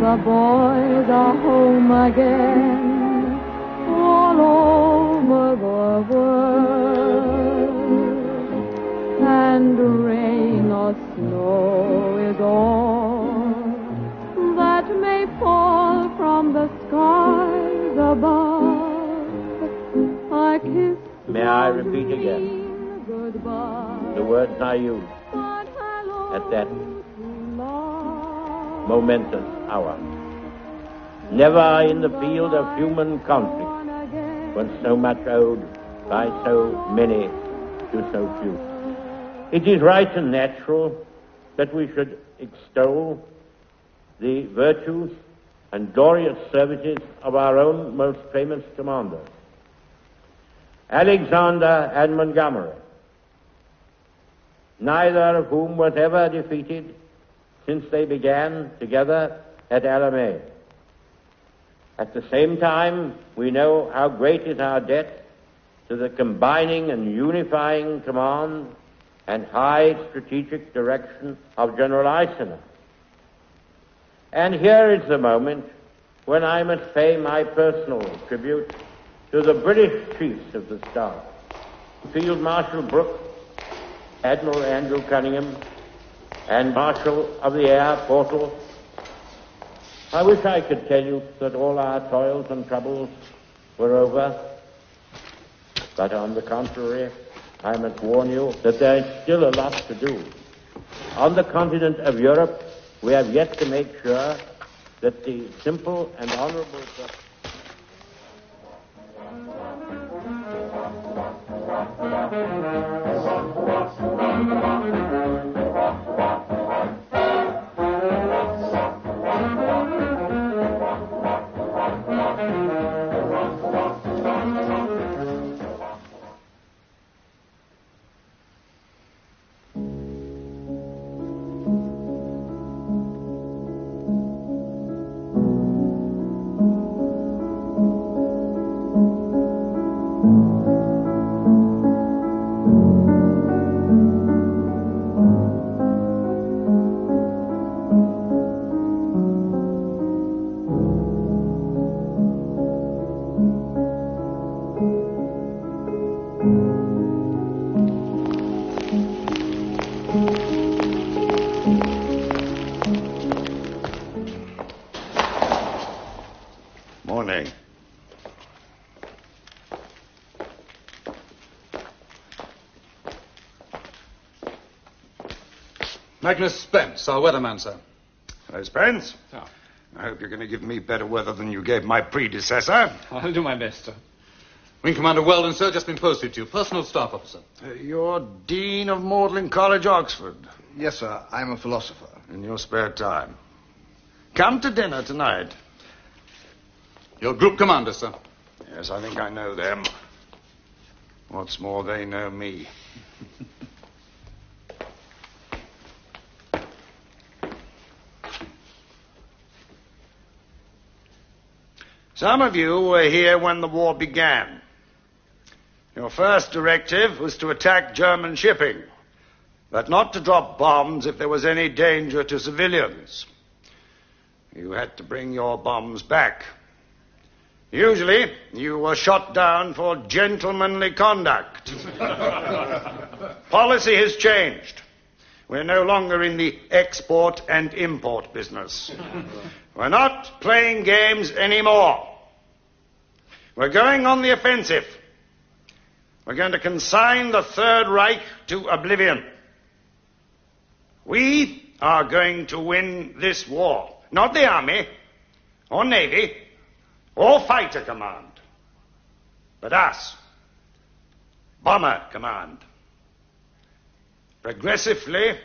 the boys are home again, all over the world, and rain or snow is all that may fall from the skies above. I kiss. May I repeat again the words I used at that momentous hour? Never in the field of human conflict was so much owed by so many to so few. It is right and natural that we should extol the virtues and glorious services of our own most famous commanders, Alexander and Montgomery, neither of whom was ever defeated since they began together at Alamein. At the same time, we know how great is our debt to the combining and unifying command and high strategic direction of General Eisenhower. And here is the moment when I must pay my personal tribute to the British chiefs of the staff, Field Marshal Brooke, Admiral Andrew Cunningham, and Marshal of the Air Portal. I wish I could tell you that all our toils and troubles were over, but on the contrary, I must warn you that there is still a lot to do. On the continent of Europe, we have yet to make sure that the simple and honorable... Magnus Spence, our weatherman, sir. Hello, Spence. Oh. I hope you're going to give me better weather than you gave my predecessor. I'll do my best, sir. Wing Commander Weldon, sir, just been posted to you. Personal staff officer. You're Dean of Magdalen College, Oxford. Yes, sir. I'm a philosopher. In your spare time. Come to dinner tonight. Your group commander, sir. Yes, I think I know them. What's more, they know me. Some of you were here when the war began. Your first directive was to attack German shipping, but not to drop bombs if there was any danger to civilians. You had to bring your bombs back. Usually, you were shot down for gentlemanly conduct. Policy has changed. We're no longer in the export and import business. We're not playing games anymore. We're going on the offensive. We're going to consign the Third Reich to oblivion. We are going to win this war. Not the Army, or Navy, or Fighter Command, but us, Bomber Command. Progressively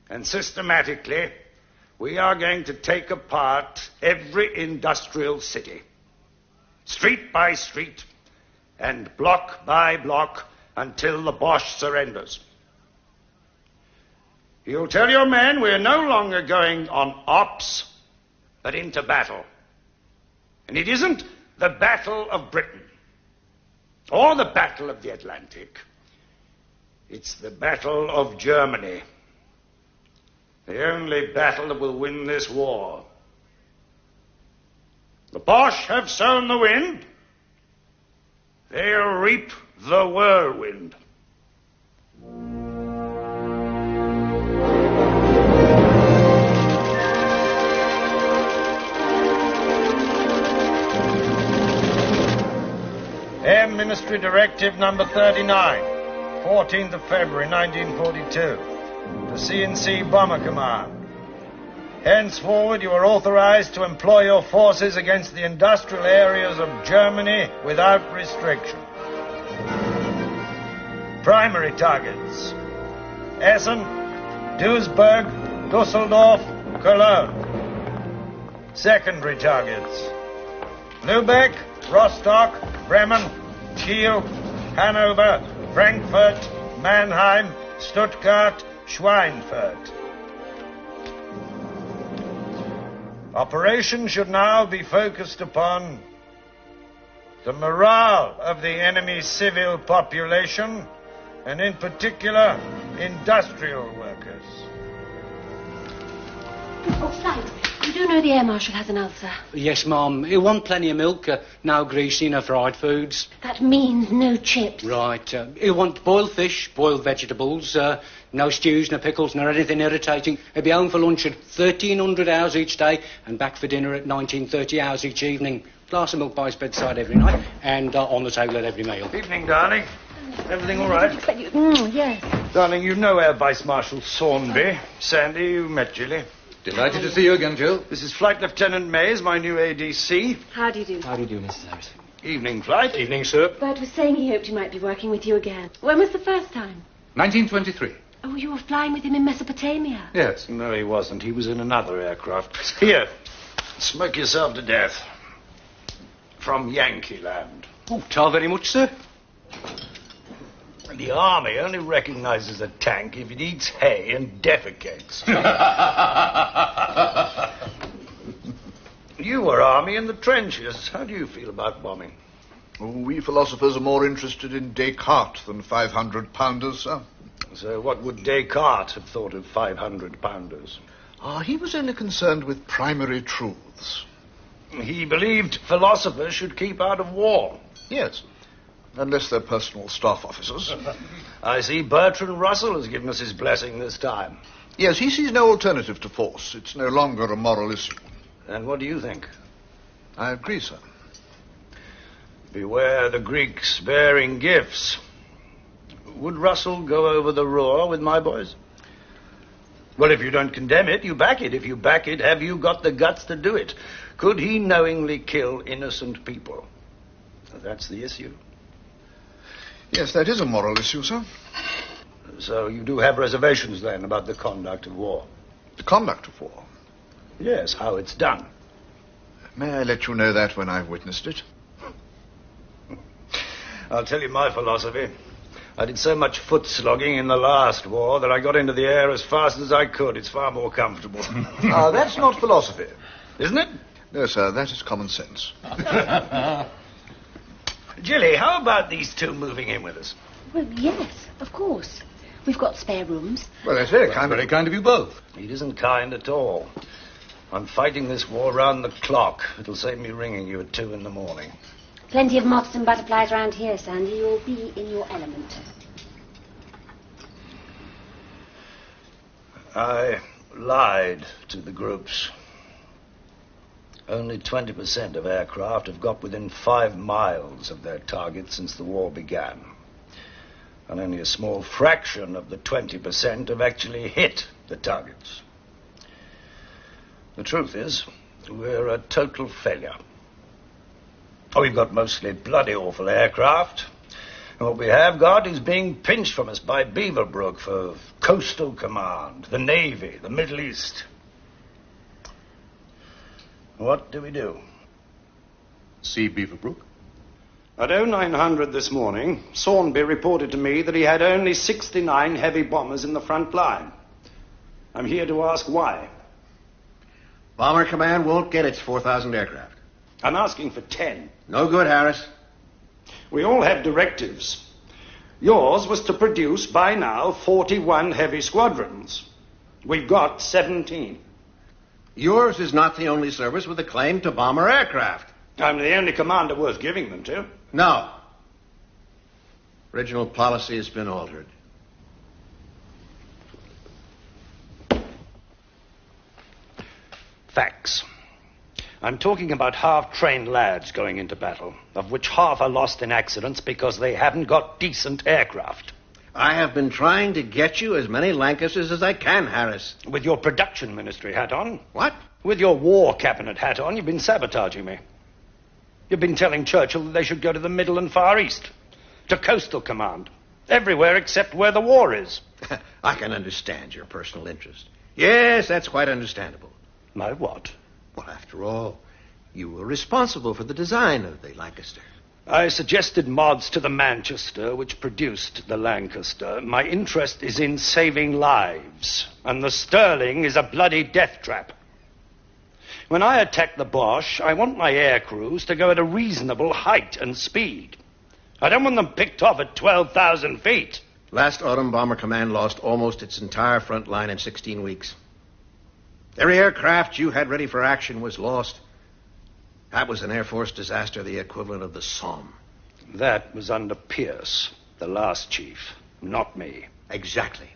and systematically, we are going to take apart every industrial city, street by street, and block by block until the Boche surrenders. You'll tell your men we're no longer going on ops, but into battle. And it isn't the Battle of Britain or the Battle of the Atlantic. It's the Battle of Germany. The only battle that will win this war. The Boche have sown the wind. They'll reap the whirlwind. Air Ministry Directive number 39, 14th of February 1942, to C&C Bomber Command. Henceforward, you are authorized to employ your forces against the industrial areas of Germany without restriction. Primary targets: Essen, Duisburg, Dusseldorf, Cologne. Secondary targets: Lübeck, Rostock, Bremen, Kiel, Hanover, Frankfurt, Mannheim, Stuttgart, Schweinfurt. Operation should now be focused upon the morale of the enemy's civil population, and in particular, industrial workers. Oh, thanks. You do know the Air Marshal has an ulcer. Yes, Mum. He'll want plenty of milk, no greasy, no fried foods. That means no chips. Right. He'll want boiled fish, boiled vegetables, no stews, no pickles, nor anything irritating. He'll be home for lunch at 1300 hours each day and back for dinner at 1930 hours each evening. Glass of milk by his bedside every night and on the table at every meal. Evening, darling. Everything all right? Yes. Darling, you know Air Vice Marshal Sawnby. Sandy, you met Jilly. Delighted to see you again, Jill. This is Flight Lieutenant Mays, my new ADC. How do you do? How do you do, Mrs. Harris? Evening, Flight. Evening, sir. Bert was saying he hoped he might be working with you again. When was the first time? 1923. Oh, you were flying with him in Mesopotamia. Yes. No, he wasn't. He was in another aircraft. Here, smoke yourself to death. From Yankee Land. Oh, tar very much, sir. The Army only recognizes a tank if it eats hay and defecates. You were Army in the trenches. How do you feel about bombing? Oh, we philosophers are more interested in Descartes than 500-pounders, sir. So what would Descartes have thought of 500-pounders? He was only concerned with primary truths. He believed philosophers should keep out of war. Yes, unless they're personal staff officers. I see Bertrand Russell has given us his blessing this time. Yes, he sees no alternative to force. It's no longer a moral issue. And what do you think? I agree, sir. Beware the Greeks bearing gifts. Would Russell go over the Ruhr with my boys? Well, if you don't condemn it, you back it. If you back it, have you got the guts to do it? Could he knowingly kill innocent people? That's the issue. Yes, that is a moral issue, sir. So you do have reservations, then, about the conduct of war? The conduct of war? Yes, how it's done. May I let you know that when I've witnessed it? I'll tell you my philosophy. I did so much foot slogging in the last war that I got into the air as fast as I could. It's far more comfortable. That's not philosophy. Isn't it? No, sir, that is common sense. Jilly, how about these two moving in with us? Well, yes, of course. We've got spare rooms. Well, that's very kind. Very kind of you both. It isn't kind at all. I'm fighting this war round the clock. It'll save me ringing you at 2 a.m. Plenty of moths and butterflies around here, Sandy. You'll be in your element. I lied to the groups. Only 20% of aircraft have got within 5 miles of their target since the war began. And only a small fraction of the 20% have actually hit the targets. The truth is, we're a total failure. We've got mostly bloody awful aircraft. And what we have got is being pinched from us by Beaverbrook for Coastal Command, the Navy, the Middle East. What do we do? See Beaverbrook? At 0900 this morning, Sawnby reported to me that he had only 69 heavy bombers in the front line. I'm here to ask why. Bomber Command won't get its 4,000 aircraft. I'm asking for 10. No good, Harris. We all have directives. Yours was to produce, by now, 41 heavy squadrons. We've got 17. Yours is not the only service with a claim to bomber aircraft. I'm the only commander worth giving them to. No. Original policy has been altered. Facts. I'm talking about half-trained lads going into battle, of which half are lost in accidents because they haven't got decent aircraft. I have been trying to get you as many Lancasters as I can, Harris. With your production ministry hat on. What? With your war cabinet hat on, you've been sabotaging me. You've been telling Churchill that they should go to the Middle and Far East, to Coastal Command, everywhere except where the war is. I can understand your personal interest. Yes, that's quite understandable. My what? Well, after all, you were responsible for the design of the Lancaster. I suggested mods to the Manchester, which produced the Lancaster. My interest is in saving lives, and the Sterling is a bloody death trap. When I attack the Boche, I want my air crews to go at a reasonable height and speed. I don't want them picked off at 12,000 feet. Last autumn, Bomber Command lost almost its entire front line in 16 weeks. Every aircraft you had ready for action was lost. That was an Air Force disaster, the equivalent of the Somme. That was under Pierce, the last chief, not me. Exactly.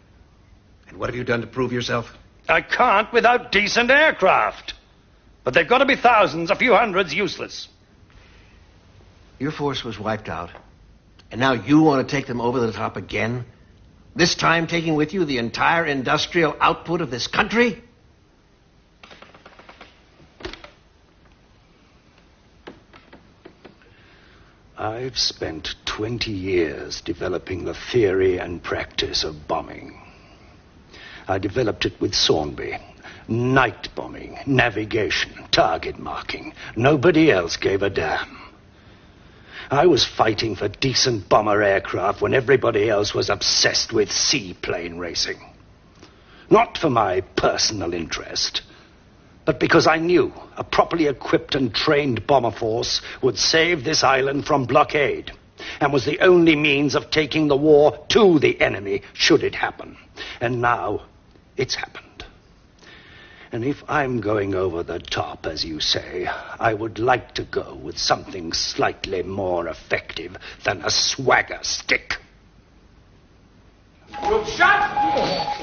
And what have you done to prove yourself? I can't without decent aircraft. But they've got to be thousands, a few hundreds useless. Your force was wiped out. And now you want to take them over the top again? This time taking with you the entire industrial output of this country? I've spent 20 years developing the theory and practice of bombing. I developed it with Sornby. Night bombing, navigation, target marking. Nobody else gave a damn. I was fighting for decent bomber aircraft when everybody else was obsessed with seaplane racing. Not for my personal interest, but because I knew a properly equipped and trained bomber force would save this island from blockade and was the only means of taking the war to the enemy should it happen. And now it's happened. And if I'm going over the top, as you say, I would like to go with something slightly more effective than a swagger stick. Good shot!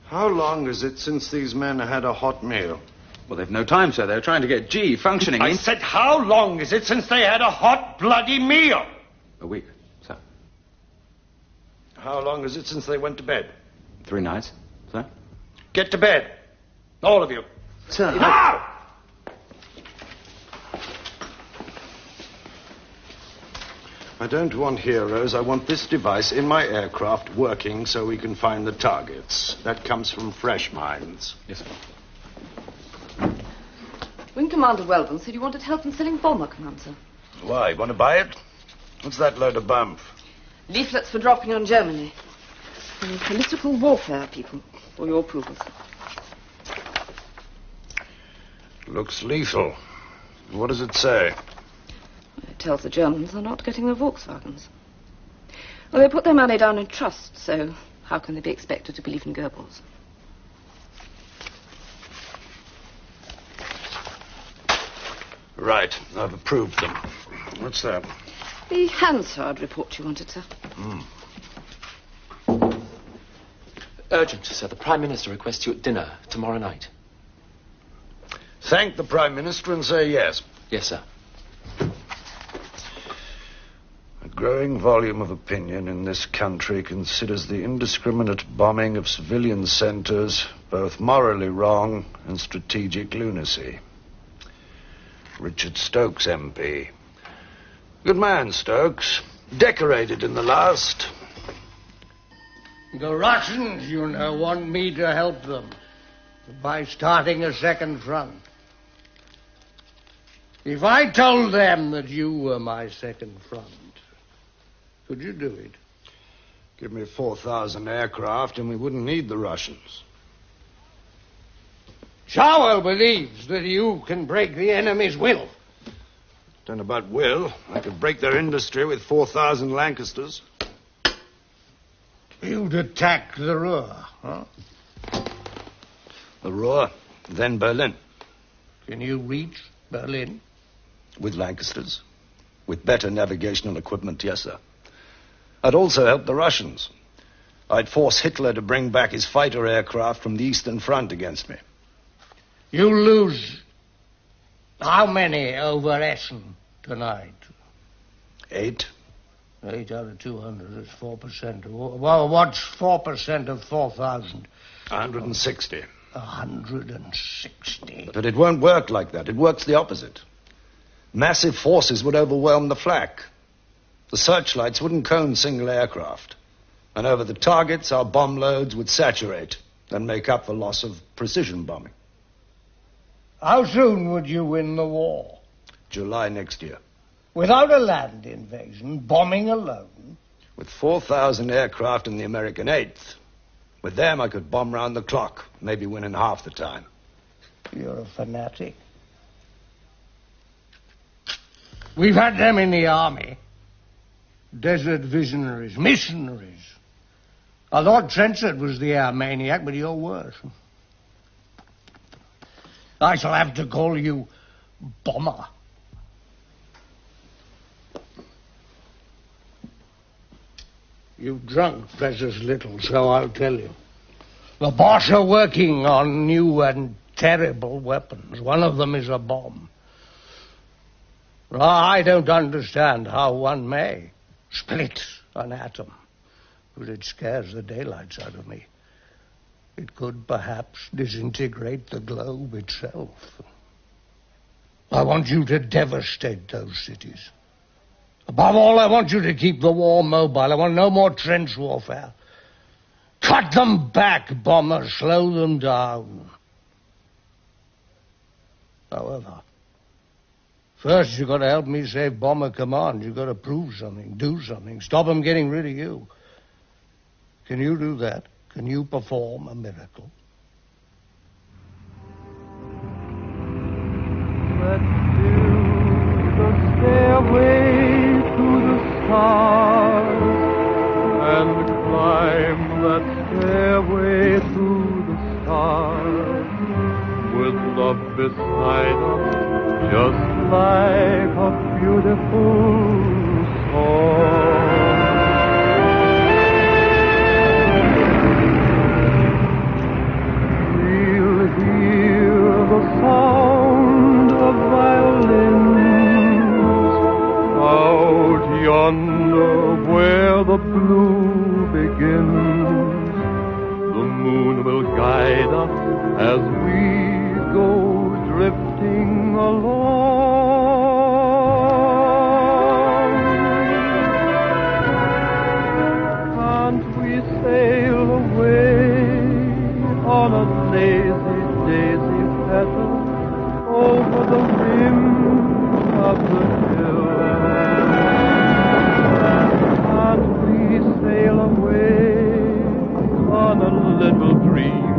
How long is it since these men had a hot meal? Well, they've no time, sir. They're trying to get G functioning. I said, how long is it since they had a hot, bloody meal? A week, sir. How long is it since they went to bed? 3 nights, sir. Get to bed. All of you. Sir. Now! I don't want heroes. I want this device in my aircraft working so we can find the targets. That comes from fresh minds. Yes, sir. Wing Commander Weldon said you wanted help in selling bomber command, sir. Why? Want to buy it? What's that load of bump? Leaflets for dropping on Germany. And political warfare, people. For your approval, sir. Looks lethal. What does it say? It tells the Germans they're not getting the Volkswagens. Well, they put their money down in trust, so how can they be expected to believe in Goebbels? Right, I've approved them. What's that? The Hansard report you wanted, sir. Urgent, sir. The Prime Minister requests you at dinner tomorrow night. Thank the Prime Minister and say yes. Yes, sir. A growing volume of opinion in this country considers the indiscriminate bombing of civilian centres both morally wrong and strategic lunacy. Richard Stokes, MP. Good man, Stokes. Decorated in the last. The Russians, you know, want me to help them by starting a second front. If I told them that you were my second front, could you do it? Give me 4,000 aircraft and we wouldn't need the Russians. Charwell believes that you can break the enemy's will. Don't know about will. I could break their industry with 4,000 Lancasters. You'd attack the Ruhr, huh? The Ruhr, then Berlin. Can you reach Berlin? With Lancasters. With better navigational equipment, yes, sir. I'd also help the Russians. I'd force Hitler to bring back his fighter aircraft from the Eastern Front against me. You lose how many over Essen tonight? 8. 8 out of 200 is 4%. Well, what's 4% of 4,000? 160. 160. But it won't work like that. It works the opposite. Massive forces would overwhelm the flak. The searchlights wouldn't cone single aircraft. And over the targets, our bomb loads would saturate and make up for loss of precision bombing. How soon would you win the war? July next year. Without a land invasion, bombing alone? With 4,000 aircraft in the American 8th. With them, I could bomb round the clock, maybe win in half the time. You're a fanatic. We've had them in the army. Desert visionaries, missionaries. I thought Trenchard was the air maniac, but you're worse. I shall have to call you Bomber. You've drunk precious little, so I'll tell you. The Boche are working on new and terrible weapons. One of them is a bomb. I don't understand how one may split an atom, but it scares the daylights out of me. It could perhaps disintegrate the globe itself. I want you to devastate those cities. Above all, I want you to keep the war mobile. I want no more trench warfare. Cut them back, Bomber. Slow them down. However, first you've got to help me save Bomber Command. You've got to prove something, do something, stop them getting rid of you. Can you do that? Can you perform a miracle? Let's do the stairway to the stars and climb that stairway to the stars with love beside us, just like a beautiful song. We'll hear the sound of violins out yonder where the blue begins. The moon will guide us as we go drifting along. Can't we sail away on a lazy daisy petal over the rim of the hill? Can't we sail away on a little dream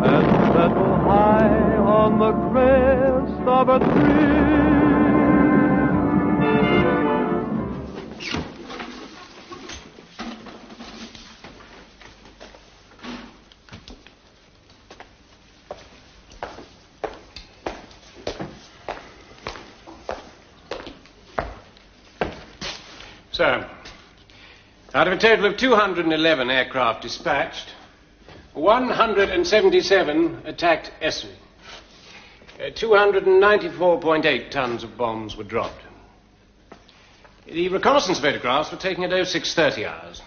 and settle high on the crest of a tree? So, out of a total of 211 aircraft dispatched, 177 attacked Essen. 294.8 tons of bombs were dropped. The reconnaissance photographs were taken at 0630 hours,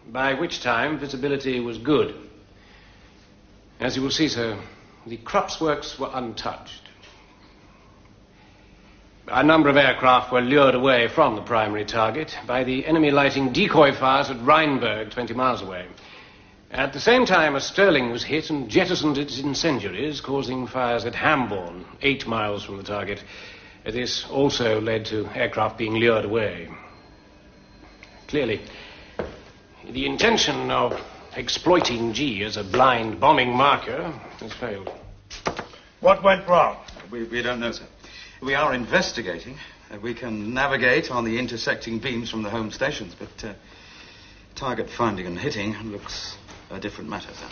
by which time visibility was good. As you will see, sir, the Krupp's works were untouched. A number of aircraft were lured away from the primary target by the enemy lighting decoy fires at Rheinberg, 20 miles away. At the same time, a Sterling was hit and jettisoned its incendiaries, causing fires at Hamborn, 8 miles from the target. This also led to aircraft being lured away. Clearly, the intention of exploiting G as a blind bombing marker has failed. What went wrong? We don't know, sir. We are investigating. We can navigate on the intersecting beams from the home stations, but target finding and hitting looks a different matter, sir.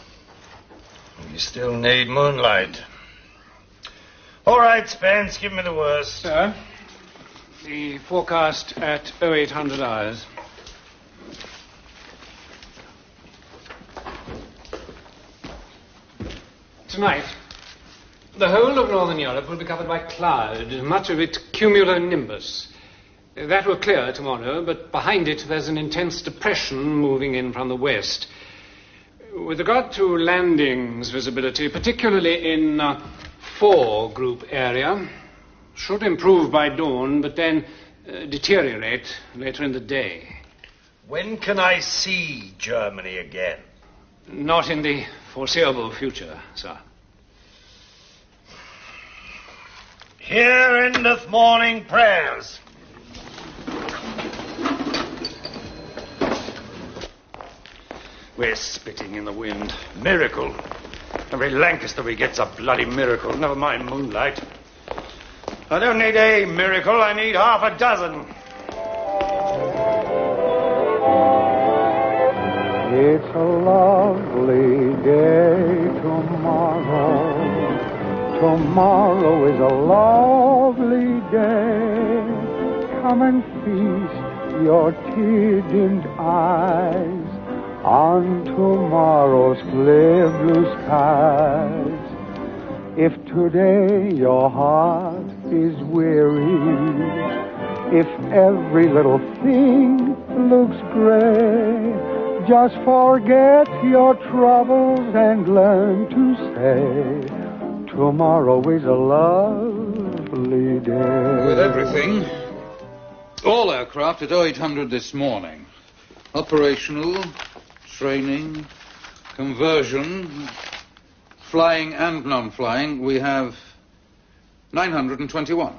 You still need moonlight. All right, Spence, give me the worst. Sir, the forecast at 0800 hours. Tonight, the whole of northern Europe will be covered by cloud, much of it cumulonimbus. That will clear tomorrow, but behind it there's an intense depression moving in from the west. With regard to landings visibility, particularly in Thaw group area, should improve by dawn, but then deteriorate later in the day. When can I see Germany again? Not in the foreseeable future, sir. Here endeth morning prayers. We're spitting in the wind. Miracle. Every Lancaster gets a bloody miracle. Never mind moonlight. I don't need a miracle. I need half a dozen. It's a lovely day tomorrow. Tomorrow is a lovely day. Come and feast your tear-dimmed eyes on tomorrow's clear blue skies. If today your heart is weary, if every little thing looks gray, just forget your troubles and learn to say, tomorrow is a lovely day. With everything, all aircraft at 0800 this morning. Operational, training, conversion, flying and non-flying, we have 921.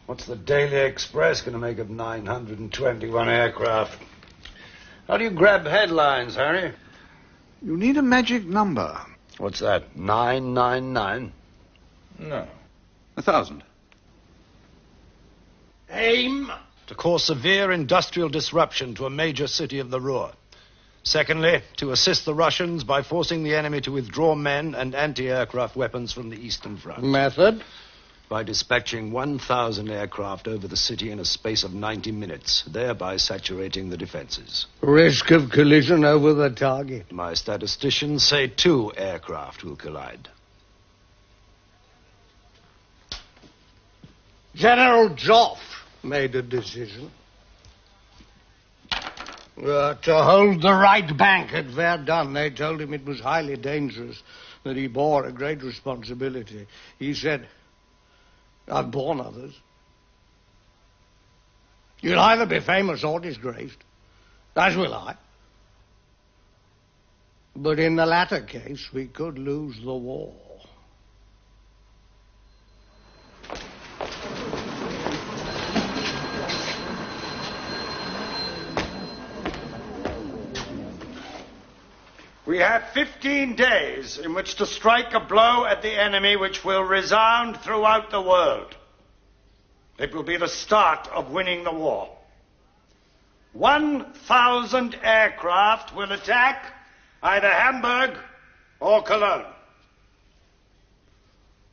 What's the Daily Express going to make of 921 aircraft? How do you grab headlines, Harry? You need a magic number. What's that, 999? No. 1,000. Aim! To cause severe industrial disruption to a major city of the Ruhr. Secondly, to assist the Russians by forcing the enemy to withdraw men and anti-aircraft weapons from the Eastern Front. Method? By dispatching 1,000 aircraft over the city in a space of 90 minutes, thereby saturating the defenses. Risk of collision over the target. My statisticians say 2 aircraft will collide. General Joff made a decision. To hold the right bank at Verdun. They told him it was highly dangerous, that he bore a great responsibility. He said, I've borne others. You'll either be famous or disgraced, as will I. But in the latter case, we could lose the war. We have 15 days in which to strike a blow at the enemy which will resound throughout the world. It will be the start of winning the war. 1,000 aircraft will attack either Hamburg or Cologne.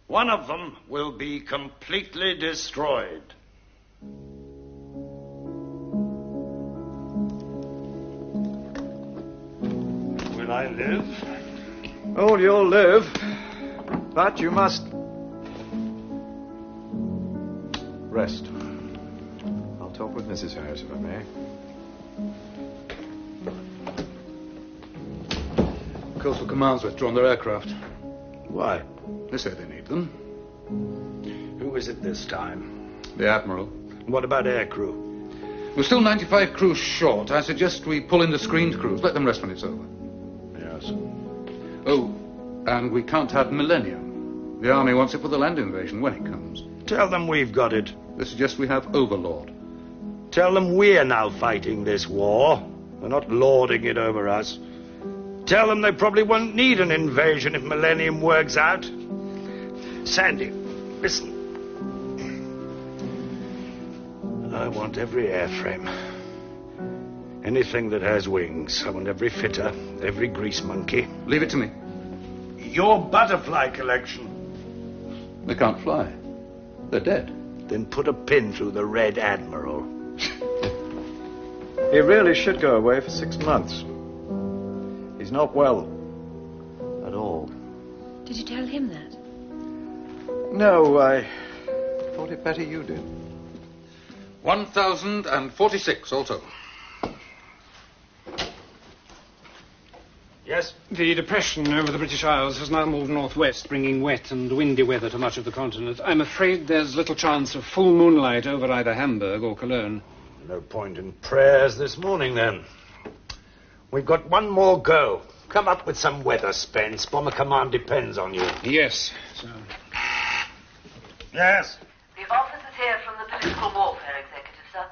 One of them will be completely destroyed. Will I live? Oh, you'll live. But you must rest. I'll talk with Mrs. Harris, if I may. Coastal Command's withdrawn their aircraft. Why? They say they need them. Who is it this time? The Admiral. What about aircrew? We're still 95 crews short. I suggest we pull in the screened crews. Let them rest when it's over. Yes. Oh, and we can't have Millennium. The army wants it for the land invasion when it comes. Tell them we've got it. They suggest we have Overlord. Tell them we're now fighting this war. They're not lording it over us. Tell them they probably won't need an invasion if Millennium works out. Sandy, listen. I want every airframe. Anything that has wings. I want every fitter, every grease monkey. Leave it to me. Your butterfly collection. They can't fly. They're dead. Then put a pin through the Red Admiral. He really should go away for 6 months. He's not well. At all. Did you tell him that? No, I thought it better you did. 1,046 also. Yes? The depression over the British Isles has now moved northwest, bringing wet and windy weather to much of the continent. I'm afraid there's little chance of full moonlight over either Hamburg or Cologne. No point in prayers this morning, then. We've got one more go. Come up with some weather, Spence. Bomber Command depends on you. Yes, sir. Yes? The officers here from the Political Warfare Executive, sir.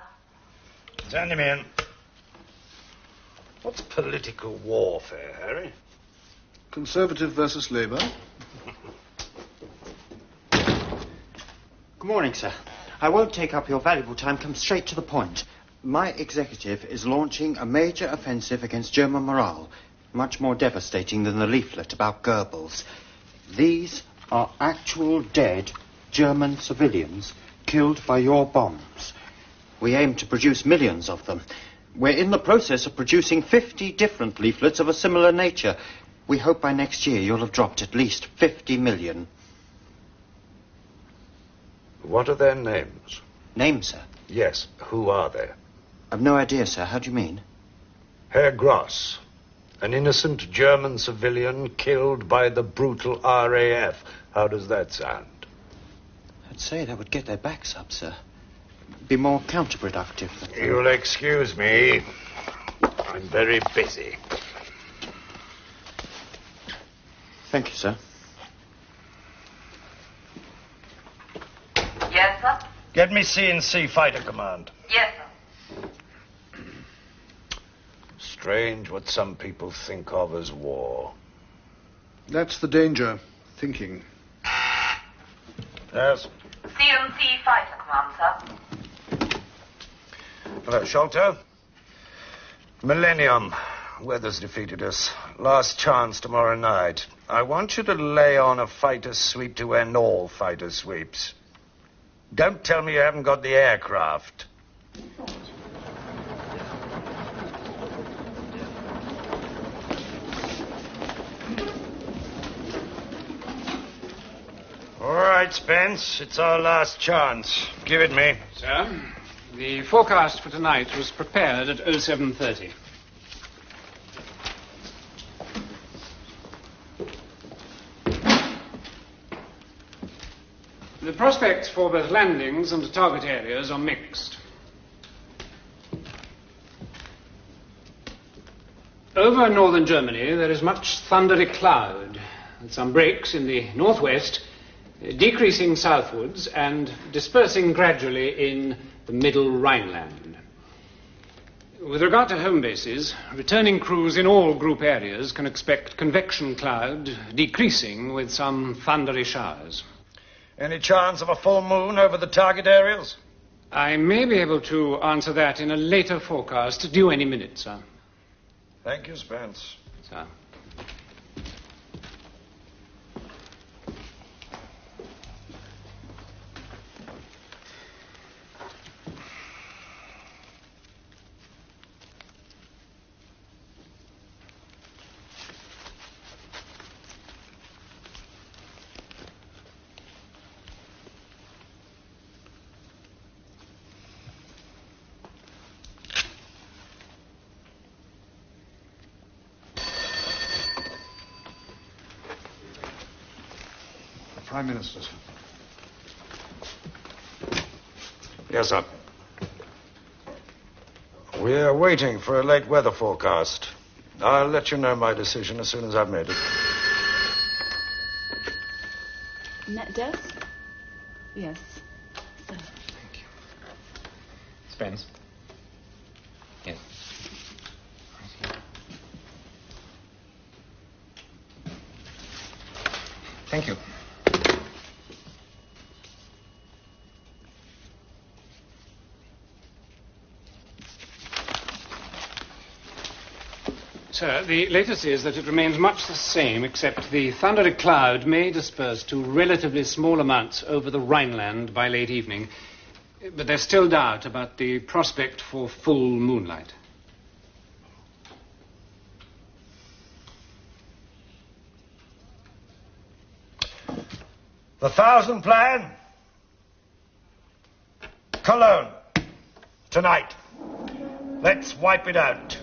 Send him in. What's political warfare, Harry? Conservative versus Labour. Good morning, sir. I won't take up your valuable time. Come straight to the point. My executive is launching a major offensive against German morale, much more devastating than the leaflet about Goebbels. These are actual dead German civilians killed by your bombs. We aim to produce millions of them. We're in the process of producing 50 different leaflets of a similar nature. We hope by next year you'll have dropped at least 50 million. What are their names? Names, sir? Yes. Who are they? I've no idea, sir. How do you mean? Herr Gross, an innocent German civilian killed by the brutal RAF. How does that sound? I'd say that would get their backs up, sir. Be more counterproductive. You'll excuse me. I'm very busy. Thank you, sir. Yes, sir? Get me C&C Fighter Command. Yes, sir. Strange what some people think of as war. That's the danger. Thinking. Yes? C&C Fighter Command, sir. Hello, Sholto. Millennium. Weather's defeated us. Last chance tomorrow night. I want you to lay on a fighter sweep to end all fighter sweeps. Don't tell me you haven't got the aircraft. All right, Spence. It's our last chance. Give it me. Sir, the forecast for tonight was prepared at 07:30. The prospects for both landings and target areas are mixed. Over northern Germany, there is much thundery cloud, with some breaks in the northwest, decreasing southwards and dispersing gradually in the middle Rhineland. With regard to home bases, returning crews in all group areas can expect convection cloud decreasing with some thundery showers. Any chance of a full moon over the target areas? I may be able to answer that in a later forecast, due any minute, sir. Thank you, Spence. Sir. Prime Minister. Yes, sir. We're waiting for a late weather forecast. I'll let you know my decision as soon as I've made it. Net desk? Yes, sir. Thank you. Spence? Yes. Thank you. Sir, the latest is that it remains much the same, except the thundery cloud may disperse to relatively small amounts over the Rhineland by late evening. But there's still doubt about the prospect for full moonlight. The 1,000 plan? Cologne. Tonight. Let's wipe it out.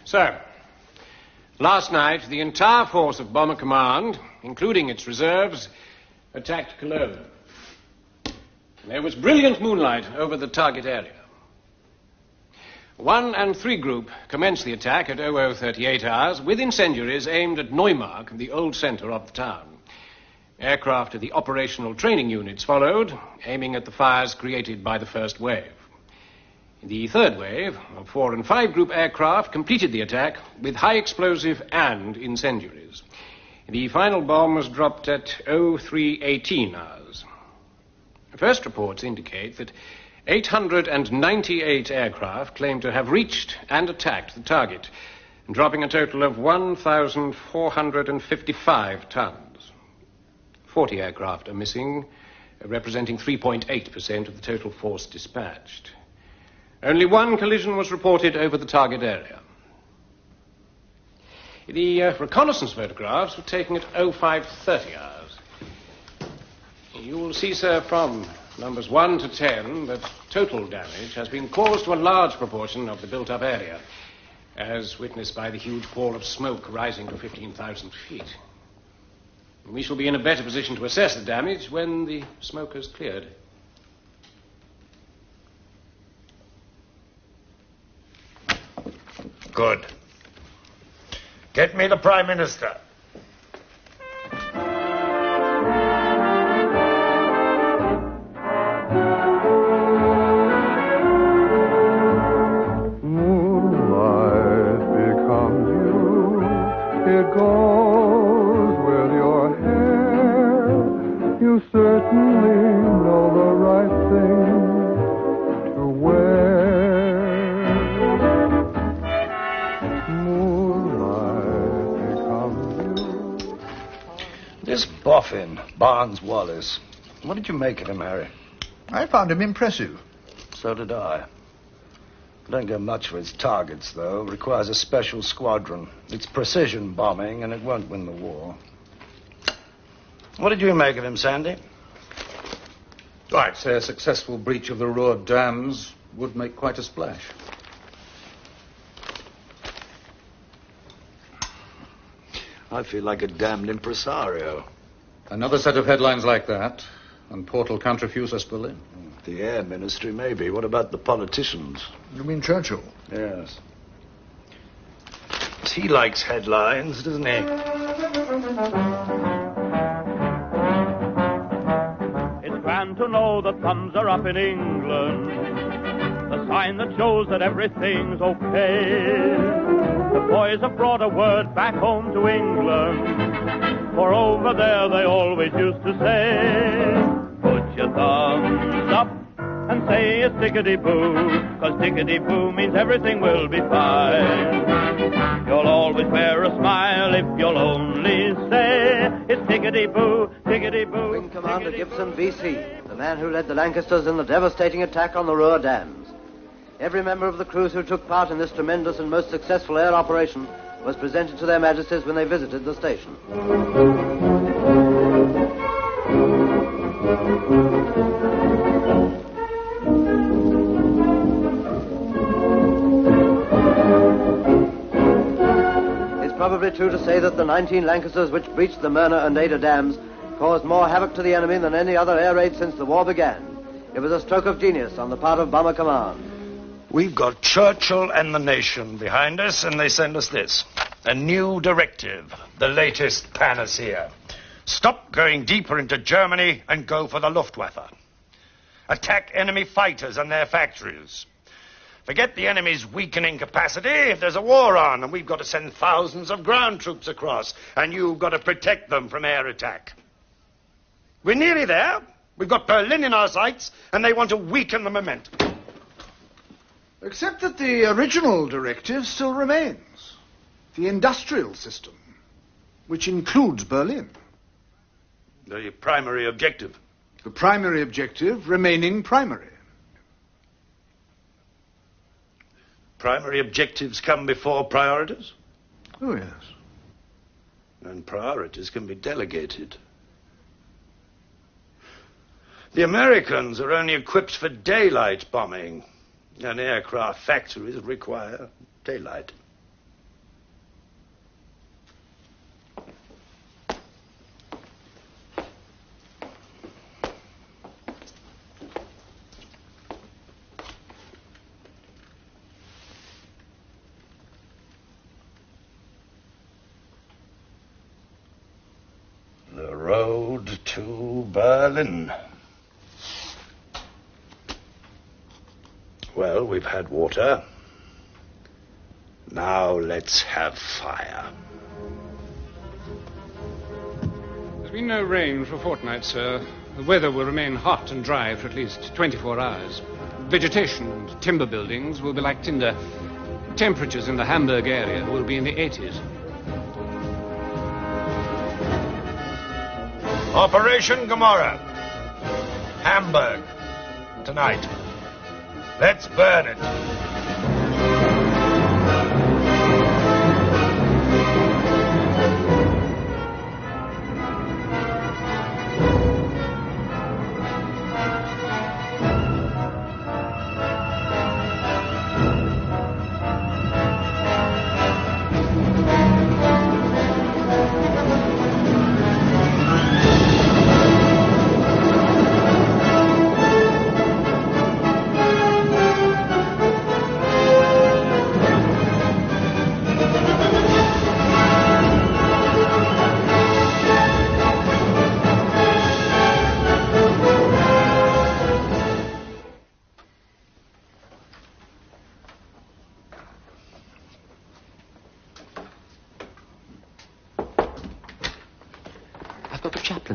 Sir, last night the entire force of Bomber Command, including its reserves, attacked Cologne. There was brilliant moonlight over the target area. 1 and 3 Group commenced the attack at 0038 hours with incendiaries aimed at Neumark, the old centre of the town. Aircraft of the operational training units followed, aiming at the fires created by the first wave. The third wave of 4 and 5 Group aircraft completed the attack with high explosive and incendiaries. The final bomb was dropped at 0318 hours. First reports indicate that 898 aircraft claim to have reached and attacked the target, dropping a total of 1,455 tons. 40 aircraft are missing, representing 3.8% of the total force dispatched. Only 1 collision was reported over the target area. The reconnaissance photographs were taken at 0530 hours. You will see, sir, from numbers 1 to 10 that total damage has been caused to a large proportion of the built-up area, as witnessed by the huge pall of smoke rising to 15,000 feet. We shall be in a better position to assess the damage when the smoke has cleared. Good. Get me the Prime Minister. Moonlight becomes you. It goes with your hair. You certainly know the right thing to wear. This boffin, Barnes Wallace, what did you make of him, Harry? I found him impressive. So did I. Don't get much for his targets, though. Requires a special squadron. It's precision bombing, and it won't win the war. What did you make of him, Sandy? I'd say a successful breach of the Ruhr dams would make quite a splash. I feel like a damned impresario. Another set of headlines like that, and Portal can't refuse us Berlin. The Air Ministry, maybe. What about the politicians? You mean Churchill? Yes. He likes headlines, doesn't he? It's grand to know the thumbs are up in England. The sign that shows that everything's okay. The boys have brought a word back home to England, for over there they always used to say, put your thumbs up and say it's tickety-boo, 'cause tickety-boo means everything will be fine. You'll always wear a smile if you'll only say it's tickety-boo, tickety-boo. Wing Commander Gibson, V.C., the man who led the Lancasters in the devastating attack on the Ruhr dams. Every member of the crews who took part in this tremendous and most successful air operation was presented to their Majesties when they visited the station. It's probably true to say that the 19 Lancasters which breached the Merna and Ada dams caused more havoc to the enemy than any other air raid since the war began. It was a stroke of genius on the part of Bomber Command. We've got Churchill and the nation behind us, and they send us this. A new directive, the latest panacea. Stop going deeper into Germany and go for the Luftwaffe. Attack enemy fighters and their factories. Forget the enemy's weakening capacity if there's a war on, and we've got to send thousands of ground troops across, and you've got to protect them from air attack. We're nearly there. We've got Berlin in our sights, and they want to weaken the momentum. Except that the original directive still remains. The industrial system, which includes Berlin. The primary objective. The primary objective remaining primary. Primary objectives come before priorities? Oh, yes. And priorities can be delegated. The Americans are only equipped for daylight bombing, and aircraft factories require daylight. The road to Berlin. Well, we've had water. Now let's have fire. There's been no rain for a fortnight, sir. The weather will remain hot and dry for at least 24 hours. Vegetation and timber buildings will be like tinder. Temperatures in the Hamburg area will be in the 80s. Operation Gomorrah. Hamburg. Tonight. Let's burn it.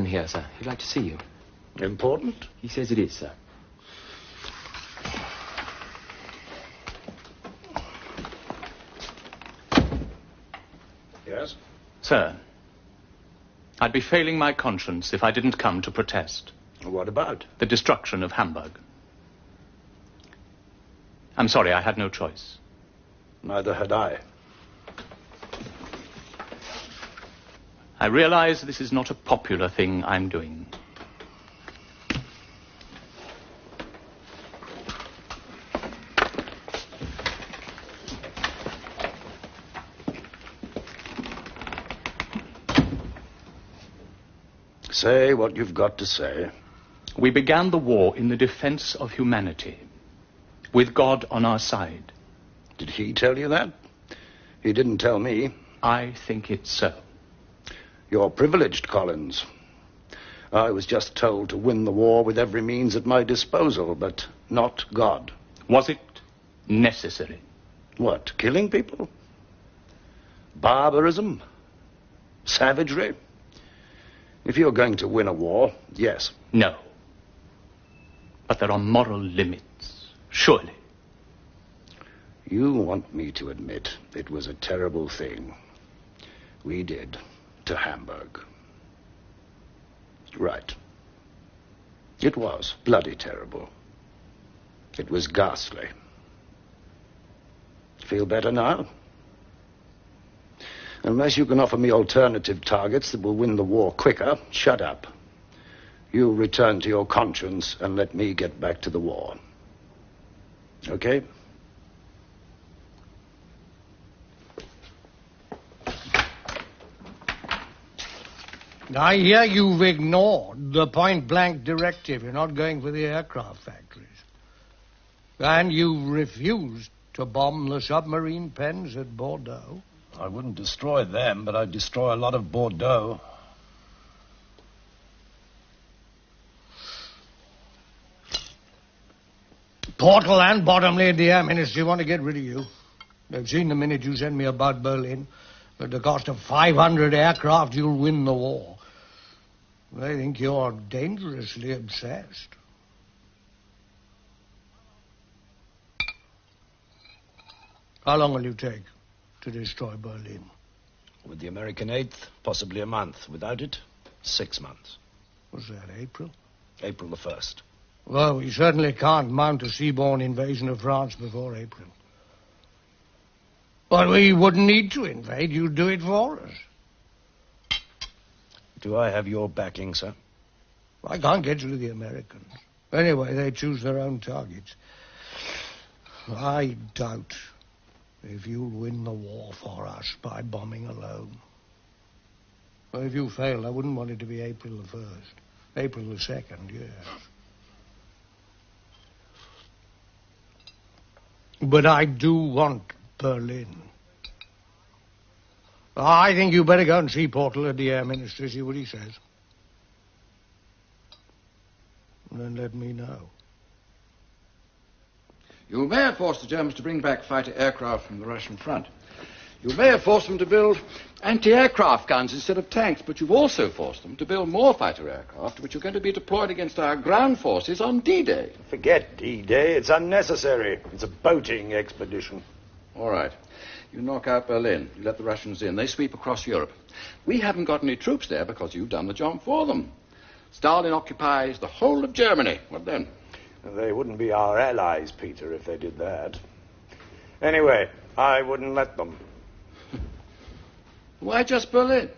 Here, sir. He'd like to see you. Important? He says it is, sir. Yes? Sir, I'd be failing my conscience if I didn't come to protest. What about? The destruction of Hamburg. I'm sorry, I had no choice. Neither had I. I realize this is not a popular thing I'm doing. Say what you've got to say. We began the war in the defense of humanity, with God on our side. Did he tell you that? He didn't tell me. I think it's so. You're privileged, Collins. I was just told to win the war with every means at my disposal, but not God. Was it necessary. What, killing people? Barbarism? Savagery? If you're going to win a war, yes. No. But there are moral limits, surely. You want me to admit it was a terrible thing we did to Hamburg. Right. It was bloody terrible. It was ghastly. Feel better now? Unless you can offer me alternative targets that will win the war quicker, shut up. You return to your conscience and let me get back to the war. Okay? I hear you've ignored the point-blank directive. You're not going for the aircraft factories. And you refused to bomb the submarine pens at Bordeaux. I wouldn't destroy them, but I'd destroy a lot of Bordeaux. Portal and Bottomley and the Air Ministry want to get rid of you. They've seen the minute you send me about Berlin. At the cost of 500 aircraft, you'll win the war. They think you're dangerously obsessed. How long will you take to destroy Berlin? With the American 8th, possibly a month. Without it, 6 months. Was that April? April the 1st. Well, we certainly can't mount a seaborne invasion of France before April. But we wouldn't need to invade. You'd do it for us. Do I have your backing, sir? I can't get through the Americans. Anyway, they choose their own targets. I doubt if you'll win the war for us by bombing alone. Well, if you fail, I wouldn't want it to be April the 1st. April the 2nd, yes. But I do want Berlin. I think you better go and see Portal at the Air Ministry, see what he says. And then let me know. You may have forced the Germans to bring back fighter aircraft from the Russian front. You may have forced them to build anti-aircraft guns instead of tanks, but you've also forced them to build more fighter aircraft, which are going to be deployed against our ground forces on D-Day. Forget D-Day. It's unnecessary. It's a boating expedition. All right. You knock out Berlin. You let the Russians in. They sweep across Europe. We haven't got any troops there because you've done the job for them. Stalin occupies the whole of Germany. What then? They wouldn't be our allies, Peter, if they did that. Anyway, I wouldn't let them. Why just Berlin?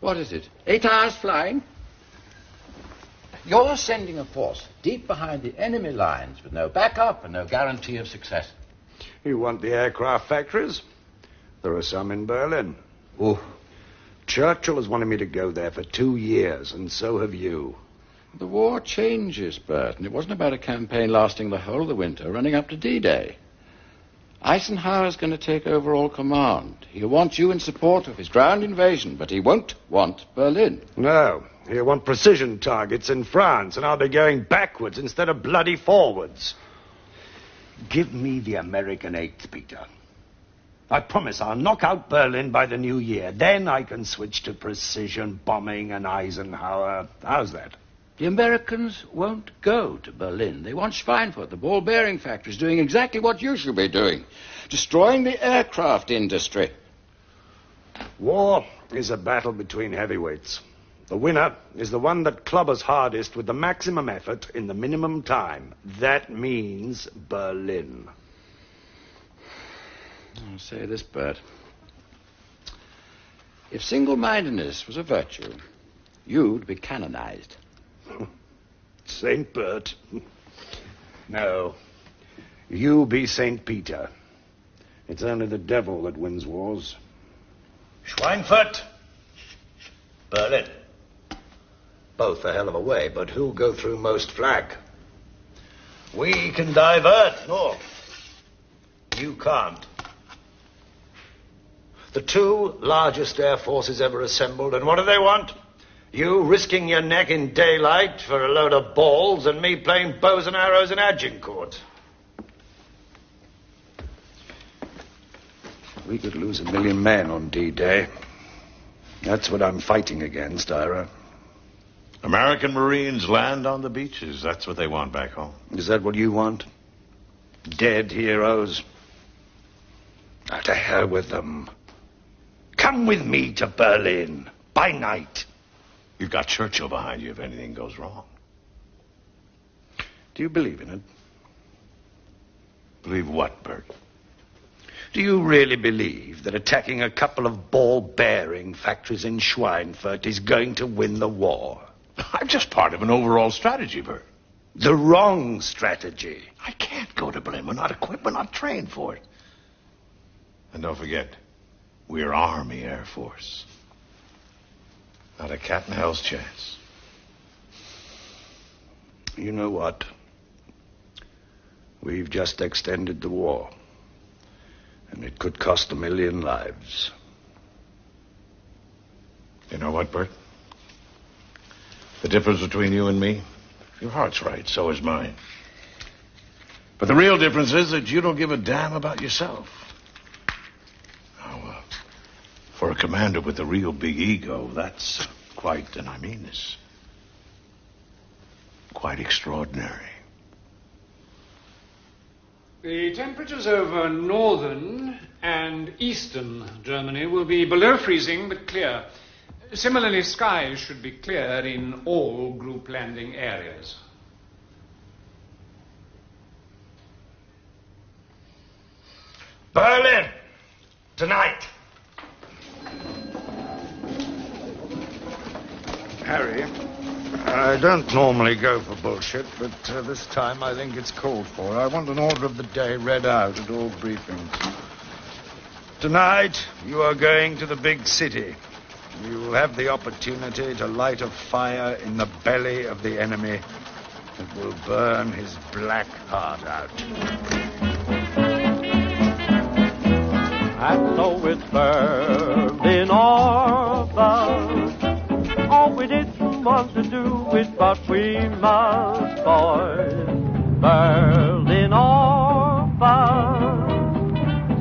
What is it? 8 hours flying? You're sending a force deep behind the enemy lines with no backup and no guarantee of success. You want the aircraft factories? There are some in Berlin. Oh. Churchill has wanted me to go there for 2 years, and so have you. The war changes, Bert, and it wasn't about a campaign lasting the whole of the winter, running up to D-Day. Eisenhower's going to take over all command. He'll want you in support of his ground invasion, but he won't want Berlin. No, he'll want precision targets in France, and I'll be going backwards instead of bloody forwards. Give me the American 8th, Peter. I promise I'll knock out Berlin by the new year. Then I can switch to precision bombing and Eisenhower. How's that? The Americans won't go to Berlin. They want Schweinfurt, the ball-bearing factories, doing exactly what you should be doing, destroying the aircraft industry. War is a battle between heavyweights. The winner is the one that clubbers hardest with the maximum effort in the minimum time. That means Berlin. I'll say this, Bert. If single-mindedness was a virtue, you'd be canonized. St. Bert. No. You be St. Peter. It's only the devil that wins wars. Schweinfurt. Berlin. Both a hell of a way, but who'll go through most flak? We can divert north. You can't. The 2 largest air forces ever assembled, and what do they want? You risking your neck in daylight for a load of balls and me playing bows and arrows in Agincourt. We could lose 1 million men on D-Day. That's what I'm fighting against, Ira. American Marines land on the beaches. That's what they want back home. Is that what you want? Dead heroes? Now, to hell with them. Come with me to Berlin. By night. You've got Churchill behind you if anything goes wrong. Do you believe in it? Believe what, Bert? Do you really believe that attacking a couple of ball-bearing factories in Schweinfurt is going to win the war? I'm just part of an overall strategy, Bert. The wrong strategy. I can't go to Berlin. We're not equipped. We're not trained for it. And don't forget, we're Army Air Force. Not a cat in hell's chance. You know what? We've just extended the war. And it could cost 1 million lives. You know what, Bert? The difference between you and me, your heart's right, so is mine. But the real difference is that you don't give a damn about yourself. Now, for a commander with a real big ego, that's quite, and I mean this, quite extraordinary. The temperatures over northern and eastern Germany will be below freezing but clear. Similarly, skies should be clear in all group landing areas. Berlin! Tonight! Harry, I don't normally go for bullshit, but this time I think it's called for. I want an order of the day read out at all briefings. Tonight, you are going to the big city. You will have the opportunity to light a fire in the belly of the enemy that will burn his black heart out. And so it's Berlin Orphan. Oh, we didn't want to do it, but we must, boys. Berlin Orphan.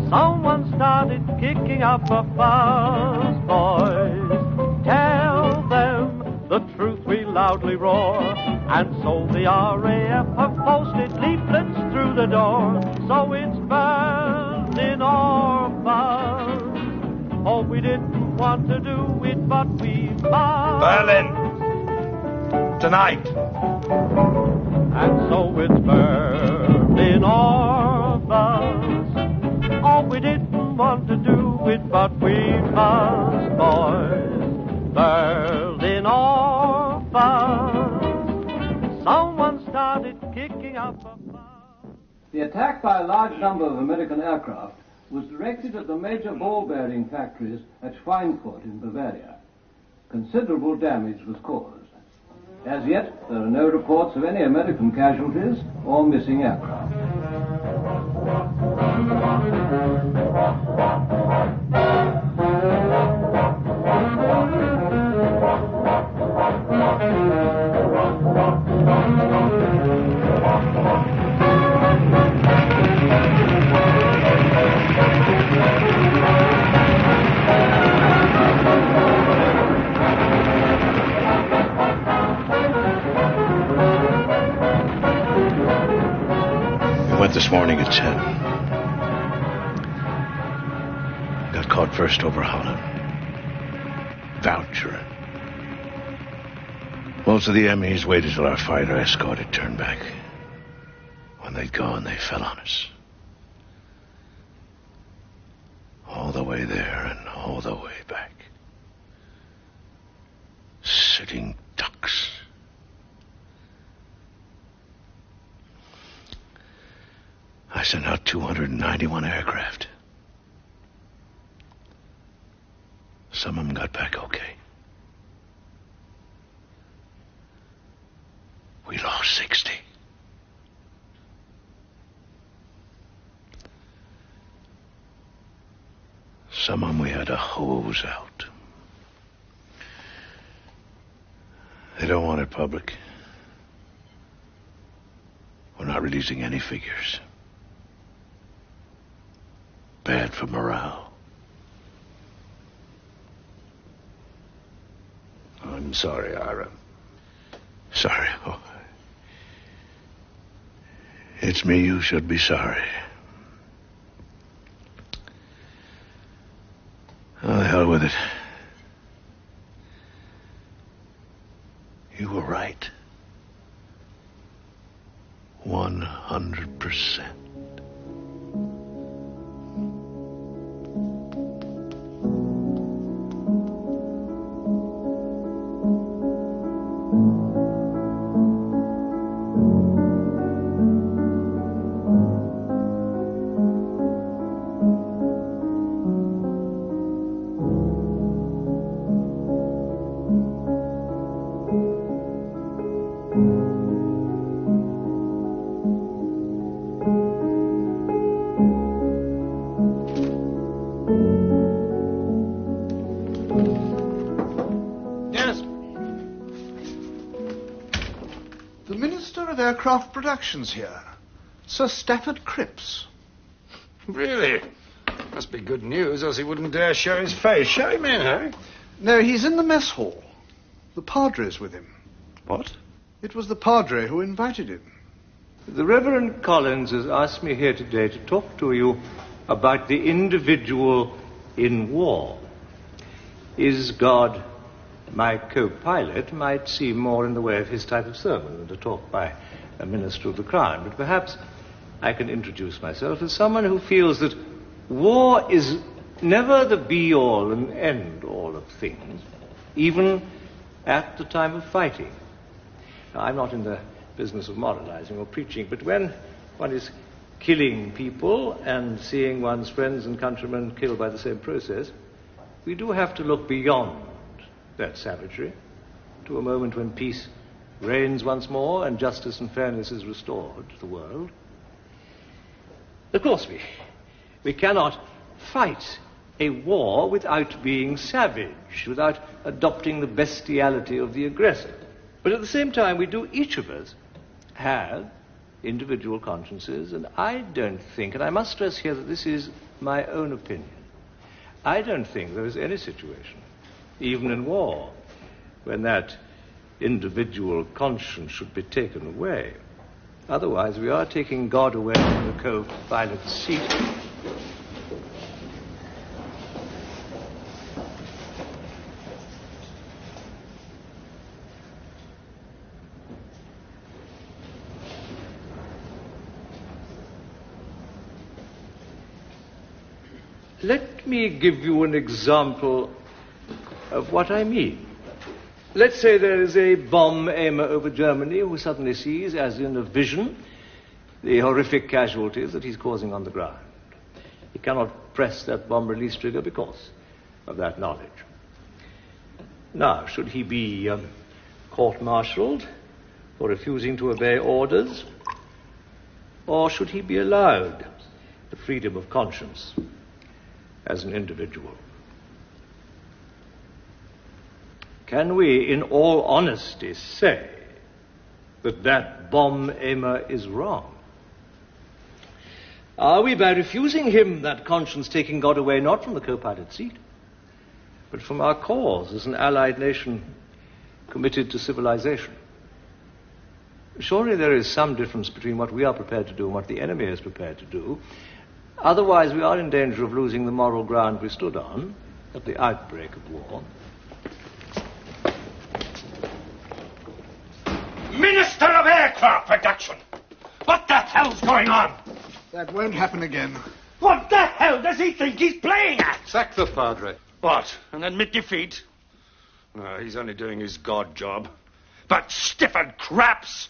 Someone started kicking up a fuss, boys. Tell them the truth, we loudly roar. And so the RAF have posted leaflets through the door. So it's Berlin Orphan. Oh, we didn't want to do it, but we must. Berlin! Tonight! And so it's Berlin Orphans. Oh, we didn't want to do it, but we must, boys. Berlin Orphans. Someone started kicking up a fuss. The attack by a large number of American aircraft was directed at the major ball-bearing factories at Schweinfurt in Bavaria. Considerable damage was caused. As yet, there are no reports of any American casualties or missing aircraft. Went this morning at 10. Got caught first over Holland. Voucher. Most of the MEs waited till our fighter escort had turned back. When they'd gone, they fell on us. All the way there and all the way back. Sitting ducks. I sent out 291 aircraft. Some of them got back okay. We lost 60. Some of them we had to hose out. They don't want it public. We're not releasing any figures. Bad for morale. sorry, Ira. Sorry. Oh. It's me you should be sorry. Oh, the hell with it. You were right. 100%. Aircraft Productions here. Sir Stafford Cripps. Really? Must be good news, else he wouldn't dare show his face. Show him in, eh? No, he's in the mess hall. The Padre's with him. What? It was the Padre who invited him. The Reverend Collins has asked me here today to talk to you about the individual in war. Is God my co-pilot might seem more in the way of his type of sermon than to talk by a minister of the crown, but perhaps I can introduce myself as someone who feels that war is never the be-all and end-all of things, even at the time of fighting. Now, I'm not in the business of moralizing or preaching, but when one is killing people and seeing one's friends and countrymen killed by the same process, we do have to look beyond that savagery to a moment when peace reigns once more and justice and fairness is restored to the world. Of course, we cannot fight a war without being savage, without adopting the bestiality of the aggressor. But at the same time, we do, each of us, have individual consciences, and I don't think, and I must stress here that this is my own opinion, I don't think there is any situation, even in war, when that individual conscience should be taken away. Otherwise, we are taking God away from the co-pilot's seat. Let me give you an example of what I mean. Let's say there is a bomb aimer over Germany who suddenly sees, as in a vision, the horrific casualties that he's causing on the ground. He cannot press that bomb release trigger because of that knowledge. Now, should he be court-martialed for refusing to obey orders, or should he be allowed the freedom of conscience as an individual? Can we, in all honesty, say that that bomb aimer is wrong? Are we, by refusing him that conscience, taking God away not from the co-pilot seat, but from our cause as an allied nation committed to civilization? Surely there is some difference between what we are prepared to do and what the enemy is prepared to do. Otherwise, we are in danger of losing the moral ground we stood on at the outbreak of war. Minister of Aircraft Production! What the hell's going on? That won't happen again. What the hell does he think he's playing at? Sack the Padre. What, and admit defeat? No, he's only doing his God job. But stiffened craps!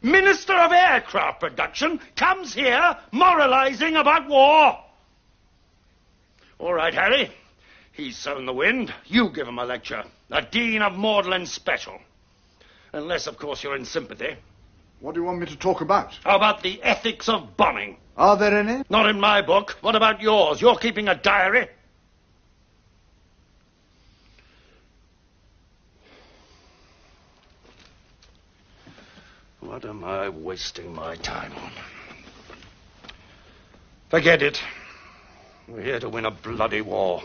Minister of Aircraft Production comes here moralizing about war. All right, Harry. He's sown the wind. You give him a lecture. A Dean of Magdalen special. Unless, of course, you're in sympathy. What do you want me to talk about? How about the ethics of bombing? Are there any? Not in my book. What about yours? You're keeping a diary. What am I wasting my time on? Forget it. We're here to win a bloody war.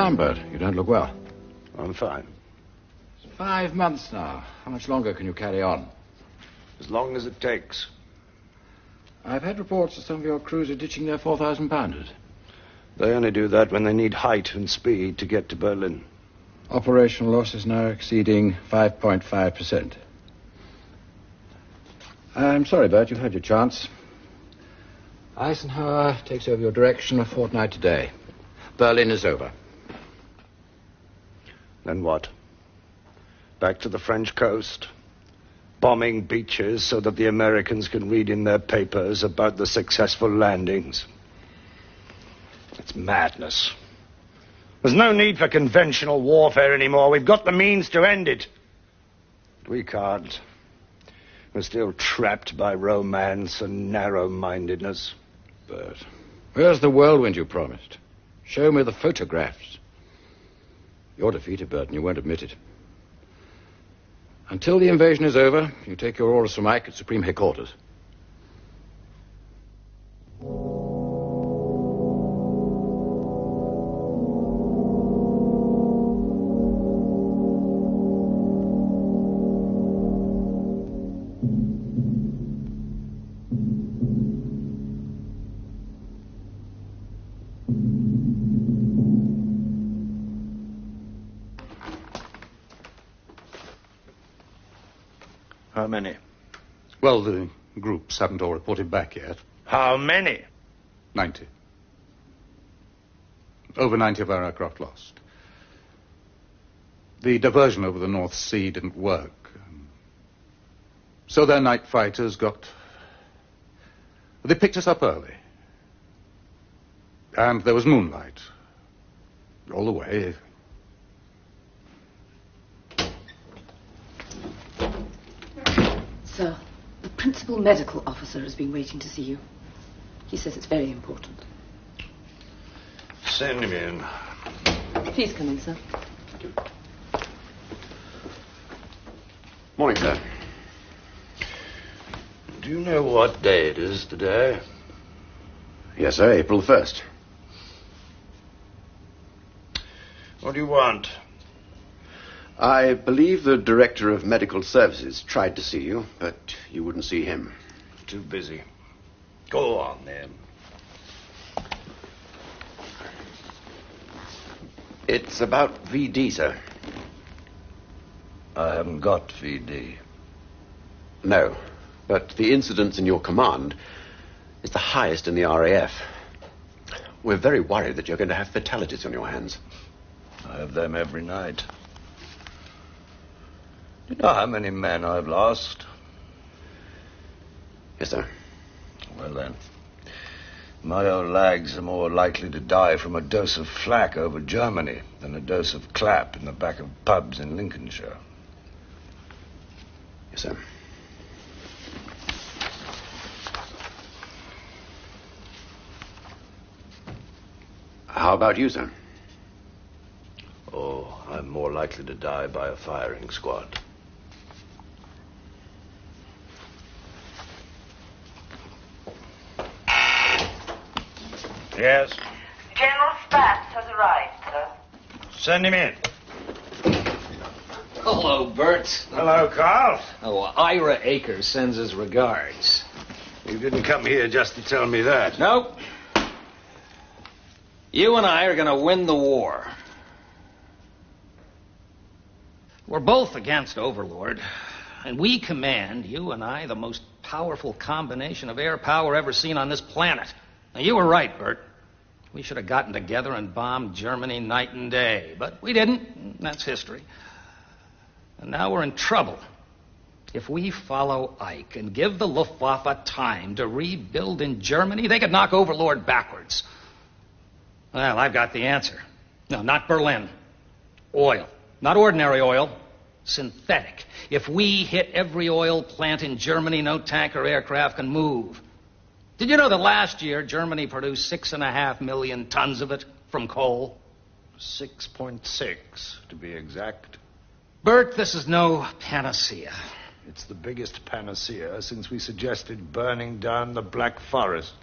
down, Bert? You don't look well. I'm fine. It's 5 months now. How much longer can you carry on? As long as it takes. I've had reports that some of your crews are ditching their 4,000-pounders. They only do that when they need height and speed to get to Berlin. Operational losses now exceeding 5.5%. I'm sorry, Bert, you had your chance. Eisenhower takes over your direction a fortnight today. Berlin is over. Then what? Back to the French coast? Bombing beaches so that the Americans can read in their papers about the successful landings? It's madness. There's no need for conventional warfare anymore. We've got the means to end it. But we can't. We're still trapped by romance and narrow-mindedness. Bert, where's the whirlwind you promised? Show me the photographs. You're defeated, Bert, and you won't admit it. Until the invasion is over, you take your orders from Ike at Supreme Headquarters. How many? Well, the groups haven't all reported back yet. How many? 90. Over 90 of our aircraft lost. The diversion over the North Sea didn't work. So their night fighters got... They picked us up early. And there was moonlight. All the way. Sir, the principal medical officer has been waiting to see you. He says it's very important. Send him in. Please come in, sir. Morning, sir. Do you know what day it is today? Yes, sir, April the 1st. What do you want? I believe the Director of Medical Services tried to see you, but you wouldn't see him. Too busy. Go on, then. It's about VD, sir. I haven't got VD. No, but the incidence in your command is the highest in the RAF. We're very worried that you're going to have fatalities on your hands. I have them every night. Do you know how many men I've lost? Yes, sir. Well, then, my old lags are more likely to die from a dose of flak over Germany than a dose of clap in the back of pubs in Lincolnshire. Yes, sir. How about you, sir? Oh, I'm more likely to die by a firing squad. Yes? General Spatz has arrived, sir. Send him in. Hello, Bert. Hello, Carl. Oh, Ira Akers sends his regards. You didn't come here just to tell me that. Nope. You and I are going to win the war. We're both against Overlord, and we command, you and I, the most powerful combination of air power ever seen on this planet. Now, you were right, Bert. We should have gotten together and bombed Germany night and day, but we didn't. That's history. And now we're in trouble. If we follow Ike and give the Luftwaffe time to rebuild in Germany, they could knock Overlord backwards. Well, I've got the answer. No, not Berlin. Oil. Not ordinary oil. Synthetic. If we hit every oil plant in Germany, no tanker aircraft can move. Did you know that last year Germany produced 6.5 million tons of it from coal? 6.6, to be exact. Bert, this is no panacea. It's the biggest panacea since we suggested burning down the Black Forest.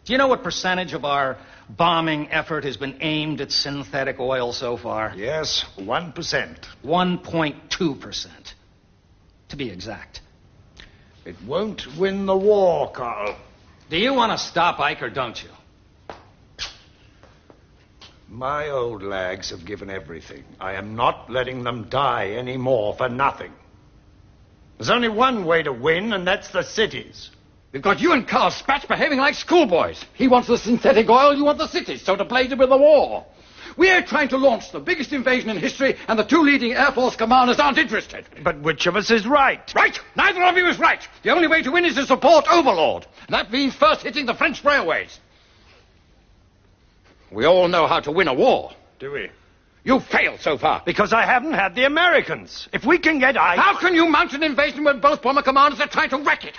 Do you know what percentage of our bombing effort has been aimed at synthetic oil so far? Yes, 1%. 1.2%, to be exact. It won't win the war, Carl. Do you want to stop Ike or don't you? My old lags have given everything. I am not letting them die anymore for nothing. There's only one way to win, and that's the cities. We've got you and Carl Spatz behaving like schoolboys. He wants the synthetic oil, you want the cities, so to play to win the war. We're trying to launch the biggest invasion in history, and the two leading Air Force commanders aren't interested. But which of us is right? Right! Neither of you is right. The only way to win is to support Overlord. And that means first hitting the French railways. We all know how to win a war. Do we? You've failed so far. Because I haven't had the Americans. If we can get Ike... How can you mount an invasion when both bomber commanders are trying to wreck it?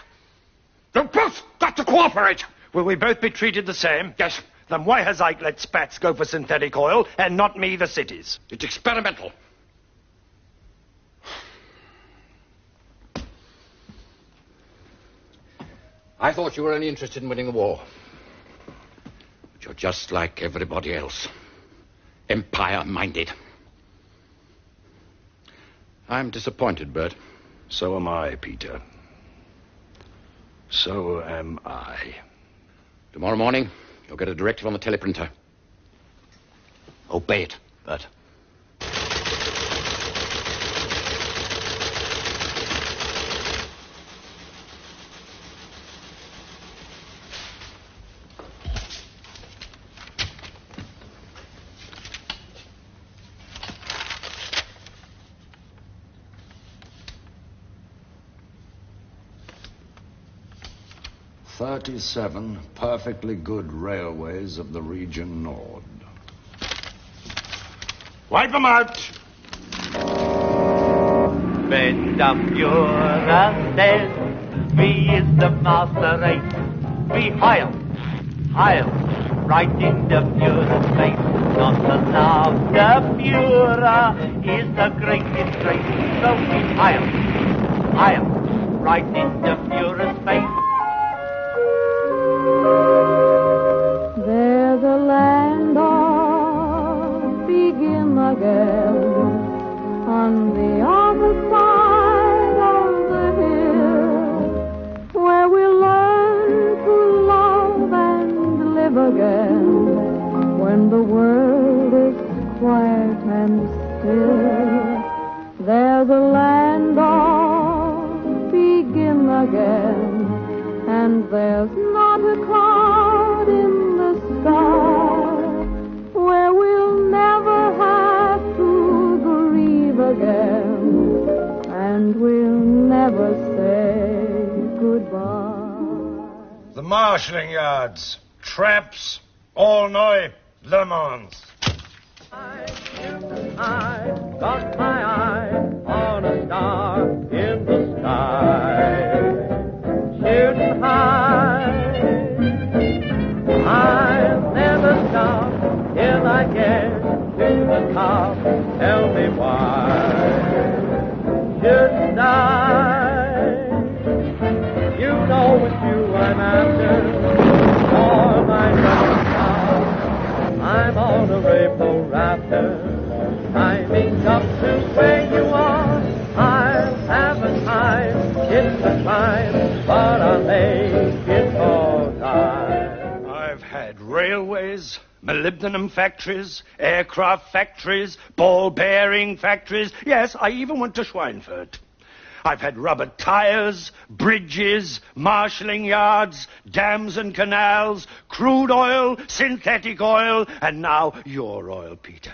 You've both got to cooperate. Will we both be treated the same? Yes. Then why has Ike let Spatz go for synthetic oil and not me, the cities? It's experimental. I thought you were only interested in winning the war. But you're just like everybody else. Empire-minded. I'm disappointed, Bert. So am I, Peter. So am I. Tomorrow morning, you'll get a directive on the teleprinter. Obey it, Bert. "37 perfectly good railways of the region Nord." Wipe them out! Wenn der Führer says, wie is the master race? We heil, heil, right in the Führer's face. Not to love the Führer is the greatest grace. So we heil, heil, right in the Führer's face. There's a land of begin again on the other side of the hill, where we learn to love and live again when the world is quiet and still. There's a land of begin again, and there's not a cloud in the sky where we'll never have to grieve again, and we'll never say goodbye. The marshalling yards, traps, all neu, Le Mans. I got my eye on a star in the sky, shooting high. I'll never stop till I get to the top. Tell me why shouldn't I? You know it's you I'm after, for my running star. I'm on a rainbow rafter, climbing up to where you are. I'll have a time, it's a climb, but I'll make it for time. I've had railways, molybdenum factories, aircraft factories, ball bearing factories. Yes, I even went to Schweinfurt. I've had rubber tires, bridges, marshalling yards, dams and canals, crude oil, synthetic oil, and now your oil, Peter.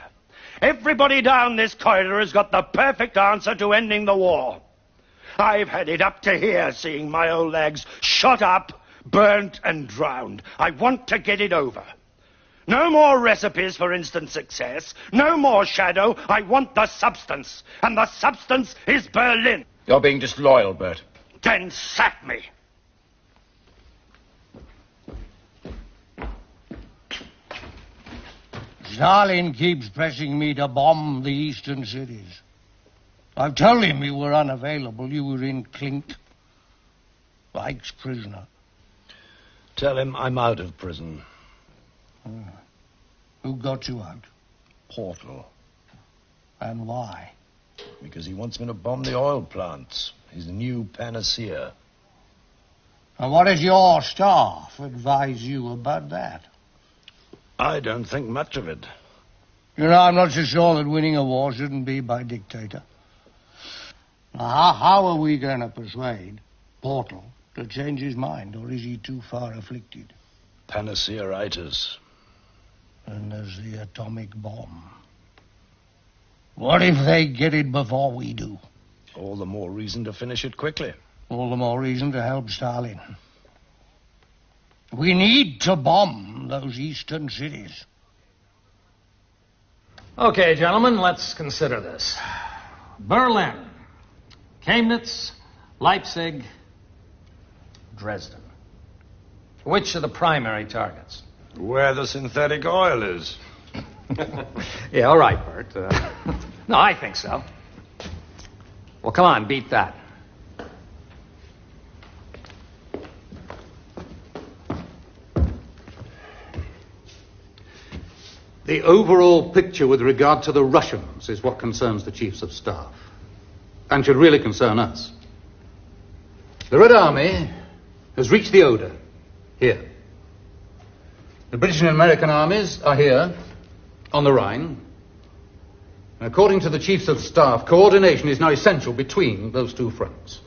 Everybody down this corridor has got the perfect answer to ending the war. I've had it up to here, seeing my old legs shot up, burnt and drowned. I want to get it over. No more recipes for instant success. No more shadow. I want the substance. And the substance is Berlin. You're being disloyal, Bert. Then sack me. Stalin keeps pressing me to bomb the eastern cities. I've told him you were unavailable. You were in Klink. Ike's prisoner. Tell him I'm out of prison. Who got you out? Portal. And why? Because he wants me to bomb the oil plants. His new panacea. And what does your staff advise you about that? I don't think much of it. You know, I'm not so sure that winning a war shouldn't be by dictator. Now, how are we going to persuade Portal to change his mind, or is he too far afflicted? Panacea-itis. And there's the atomic bomb. What if they get it before we do? All the more reason to finish it quickly. All the more reason to help Stalin. We need to bomb those eastern cities. Okay, gentlemen, let's consider this. Berlin, Chemnitz, Leipzig, Dresden. Which are the primary targets? Where the synthetic oil is. Yeah, all right, Bert. No, I think so. Well, come on, beat that. The overall picture with regard to the Russians is what concerns the chiefs of staff, and should really concern us. The Red Army has reached the Oder, here. The British and American armies are here, on the Rhine. And according to the chiefs of staff, coordination is now essential between those two fronts.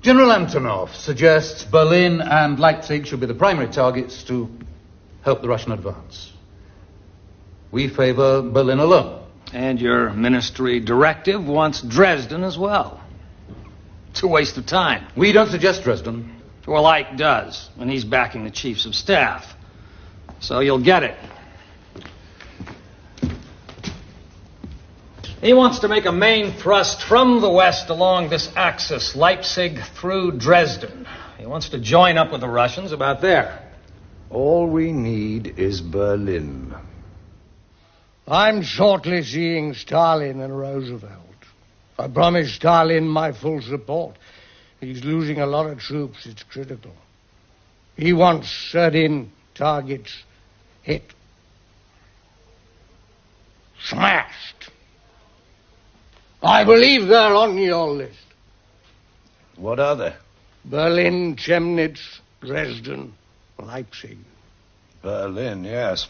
General Antonov suggests Berlin and Leipzig should be the primary targets to help the Russian advance. We favor Berlin alone. And your ministry directive wants Dresden as well. It's a waste of time. We don't suggest Dresden. Well, Ike does, and he's backing the chiefs of staff. So you'll get it. He wants to make a main thrust from the west along this axis, Leipzig through Dresden. He wants to join up with the Russians about there. All we need is Berlin. I'm shortly seeing Stalin and Roosevelt. I promised Stalin my full support. He's losing a lot of troops. It's critical. He wants certain targets hit. Smashed. I believe they're on your list. What are they? Berlin, Chemnitz, Dresden, Leipzig. Berlin, yes.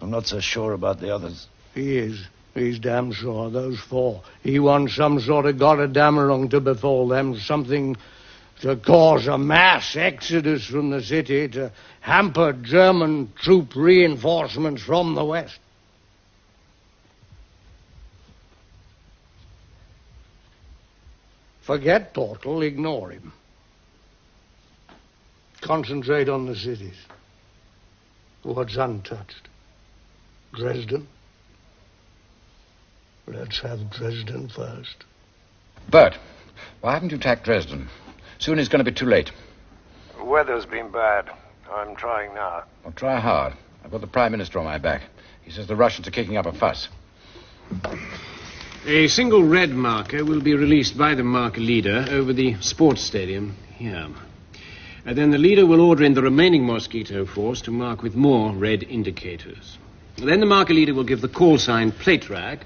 I'm not so sure about the others. He is. He's damn sure. Those four. He wants some sort of goddamn wrong to befall them. Something to cause a mass exodus from the city, to hamper German troop reinforcements from the west. Forget Portal. Ignore him. Concentrate on the cities. What's untouched? Dresden? Let's have Dresden first. Bert, why haven't you attacked Dresden? Soon it's going to be too late. The weather's been bad. I'm trying now. Well, try hard. I've got the Prime Minister on my back. He says the Russians are kicking up a fuss. A single red marker will be released by the marker leader over the sports stadium here. And then the leader will order in the remaining Mosquito force to mark with more red indicators. Then the marker leader will give the call sign plate rag,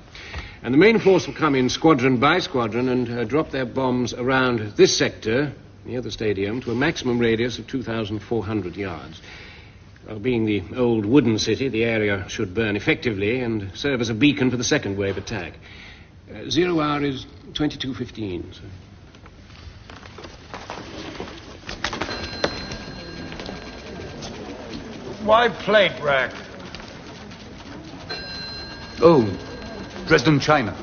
and the main force will come in squadron by squadron and drop their bombs around this sector, near the stadium, to a maximum radius of 2,400 yards. Well, being the old wooden city, the area should burn effectively and serve as a beacon for the second wave attack. 0 hour is 22:15, sir. Why plate rack? Oh, Dresden, China.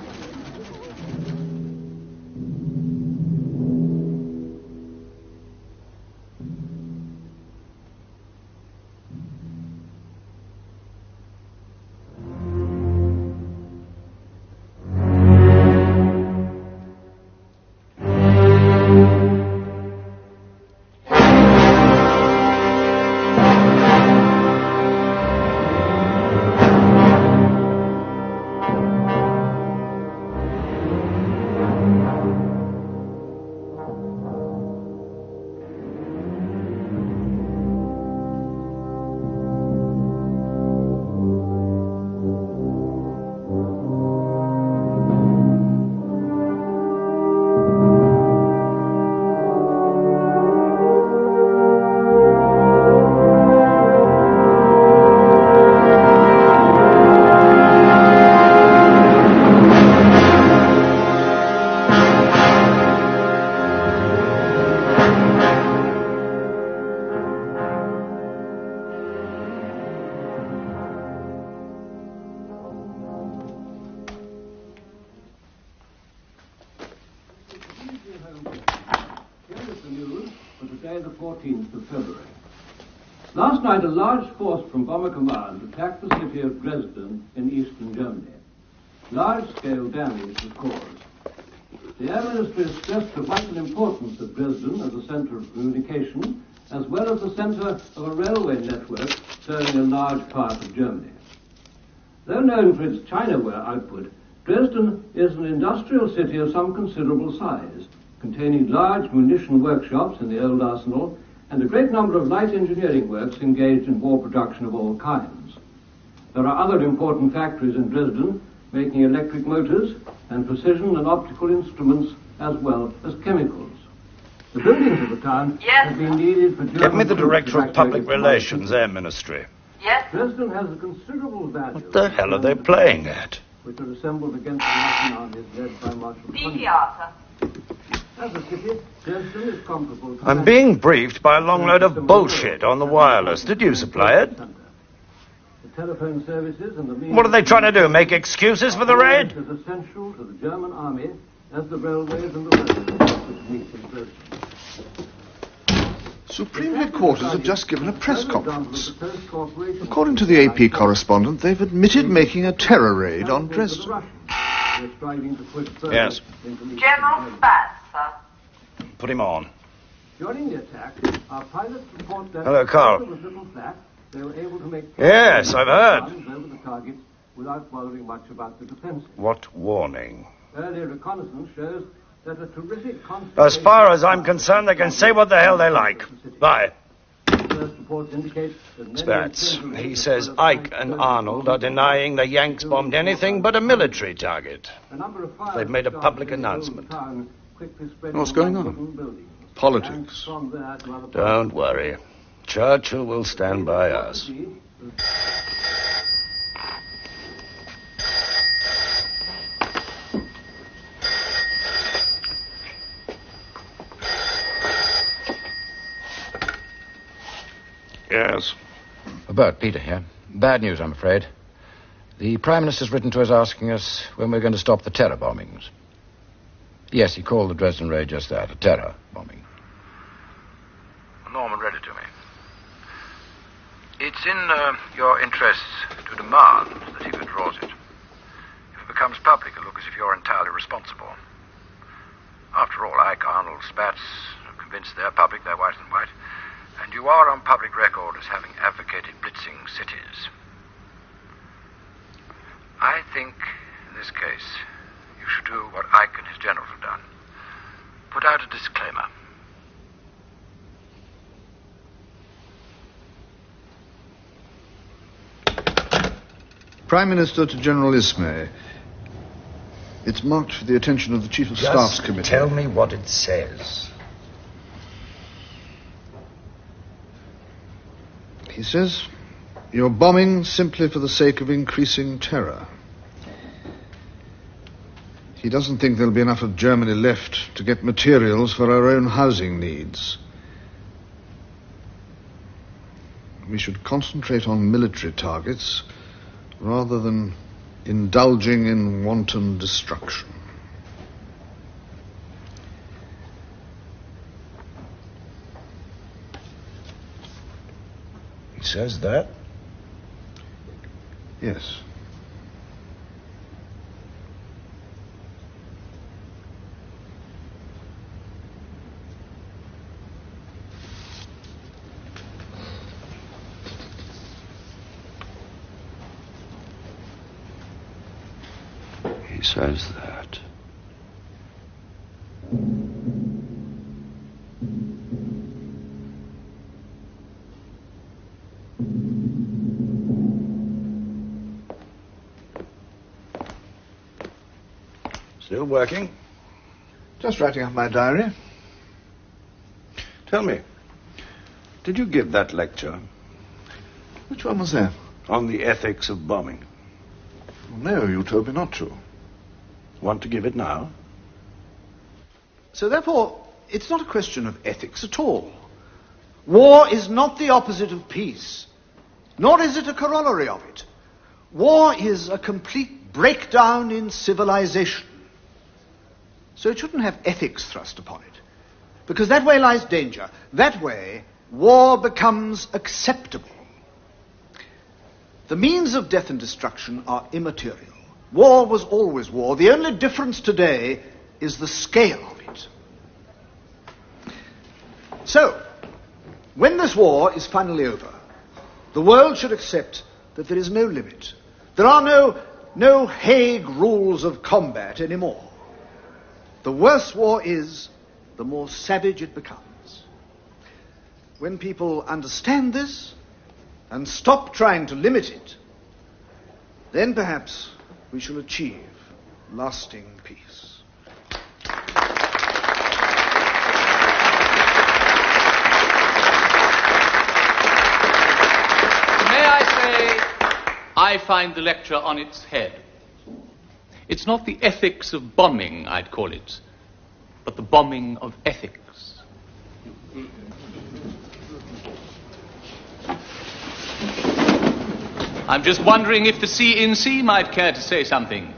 Tuesday, the 14th of February. Last night, a large force from Bomber Command attacked the city of Dresden in eastern Germany. Large-scale damage was caused. The Air Ministry has stressed the vital importance of Dresden as a centre of communication, as well as the centre of a railway network serving a large part of Germany. Though known for its Chinaware output, Dresden is an industrial city of some considerable size, containing large munition workshops in the old arsenal and a great number of light engineering works engaged in war production of all kinds. There are other important factories in Dresden, making electric motors and precision and optical instruments, as well as chemicals. The buildings of the town have been needed for German... Give me the Director of Public Relations, Air Ministry. Yes? Dresden has a considerable value... What the hell are they playing at? ...which are assembled against the Russian armies led by Marshal... VTR, sir. As a city, Dresden is comparable to... I'm being briefed by a long load of bullshit on the wireless. Did you supply it? The telephone services and the means... What are they trying to do, make excuses for the raid? ...is essential to the German army as the railways and the roads which meet in Dresden. Supreme Headquarters have just given a press conference. According to the AP correspondent, they've admitted making a terror raid on Dresden. Yes. General Spatz, sir. Put him on. During the attack, our pilots report that... Hello, Carl. They were able to make... Yes, I've heard. ...over the target without worrying much about the defense. What warning? Earlier reconnaissance shows that a terrific... As far as I'm concerned, they can say what the hell they like. Bye. Spatz, he says Ike and Arnold are denying the Yanks bombed anything but a military target. They've made a public announcement. What's going on? Politics. Don't worry. Churchill will stand by us. Yes. Bert, Peter here. Bad news, I'm afraid. The Prime Minister's written to us asking us when we're going to stop the terror bombings. Yes, he called the Dresden raid just that, a terror bombing. Norman read it to me. It's in your interests to demand that he withdraws it. If it becomes public, it'll look as if you're entirely responsible. After all, Ike, Arnold, Spatz have convinced their public they're white and white. And you are on public record as having advocated blitzing cities. I think, in this case, you should do what Ike and his generals have done. Put out a disclaimer. Prime Minister to General Ismay. It's marked for the attention of the Chief of Staff's Committee. Tell me what it says. He says, you're bombing simply for the sake of increasing terror. He doesn't think there'll be enough of Germany left to get materials for our own housing needs. We should concentrate on military targets rather than indulging in wanton destruction. He says that? Yes. He says that. Still working? Just writing up my diary. Tell me, did you give that lecture? Which one was that? On the ethics of bombing. No, you told me not to. Want to give it now? So therefore, it's not a question of ethics at all. War is not the opposite of peace, nor is it a corollary of it. War is a complete breakdown in civilization. So it shouldn't have ethics thrust upon it. Because that way lies danger. That way, war becomes acceptable. The means of death and destruction are immaterial. War was always war. The only difference today is the scale of it. So, when this war is finally over, the world should accept that there is no limit. There are no Hague rules of combat anymore. The worse war is, the more savage it becomes. When people understand this and stop trying to limit it, then perhaps we shall achieve lasting peace. May I say, I find the lecture on its head. It's not the ethics of bombing, I'd call it, but the bombing of ethics. I'm just wondering if the CNC might care to say something.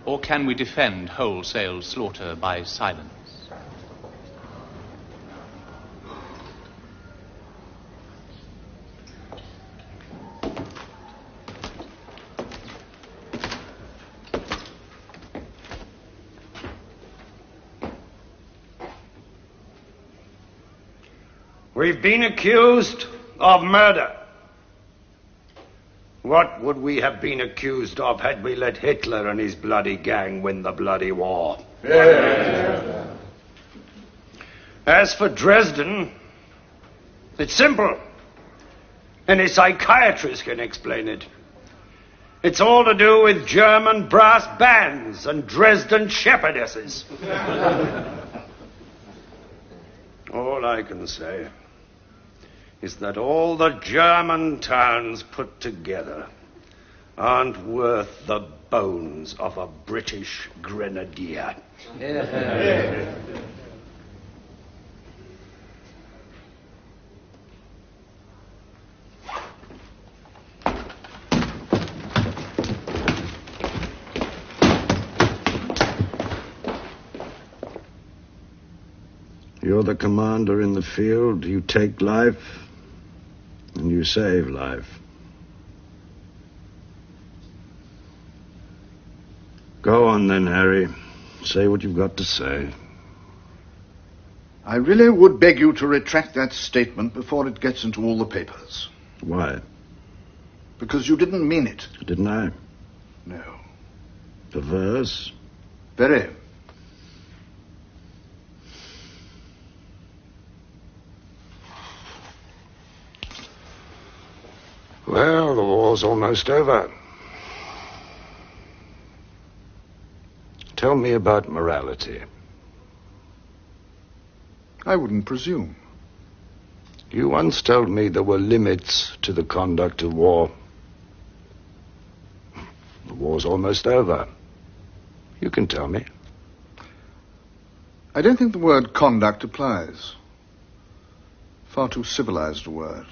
Or can we defend wholesale slaughter by silence? We've been accused of murder. What would we have been accused of had we let Hitler and his bloody gang win the bloody war? Yeah. As for Dresden, it's simple. Any psychiatrist can explain it. It's all to do with German brass bands and Dresden shepherdesses. All I can say is that all the German towns put together aren't worth the bones of a British grenadier. Yeah. You're the commander in the field. You take life, and you save life. Go on then, Harry. Say what you've got to say. I really would beg you to retract that statement before it gets into all the papers. Why? Because you didn't mean it. Didn't I? No. Perverse? Very. Well, the war's almost over. Tell me about morality. I wouldn't presume. You once told me there were limits to the conduct of war. The war's almost over. You can tell me. I don't think the word conduct applies. Far too civilized a word.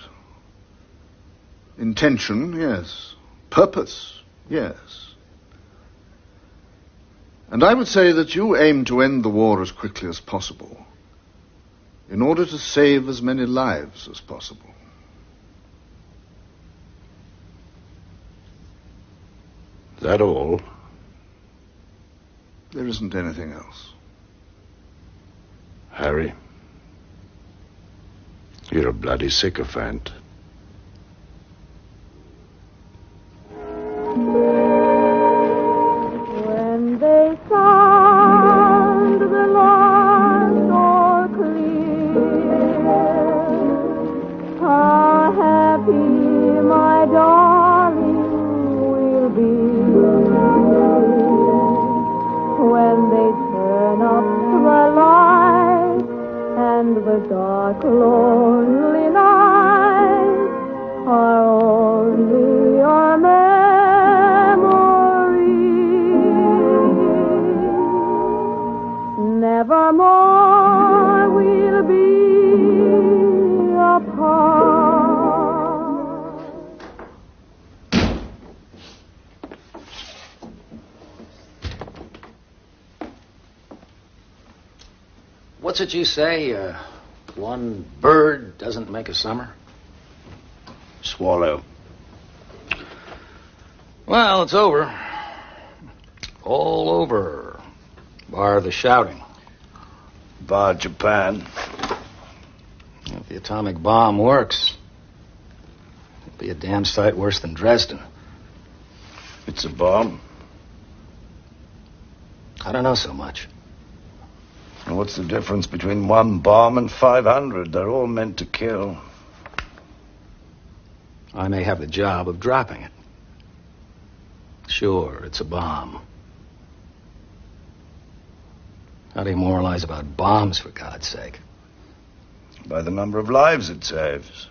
Intention, yes. Purpose, yes. And I would say that you aim to end the war as quickly as possible in order to save as many lives as possible. That all? There isn't anything else. Harry, you're a bloody sycophant. When they sound the last or clear, how happy my darling will be when they turn up the light and the dark lonely nights are only your nevermore we'll be apart. What's it you say? One bird doesn't make a summer? Swallow. Well, it's over. All over. Bar the shouting. Bar Japan. If the atomic bomb works, it'll be a damn sight worse than Dresden. It's a bomb. I don't know so much. And what's the difference between one bomb and 500? They're all meant to kill. I may have the job of dropping it. Sure, it's a bomb. How do you moralize about bombs, for God's sake? By the number of lives it saves.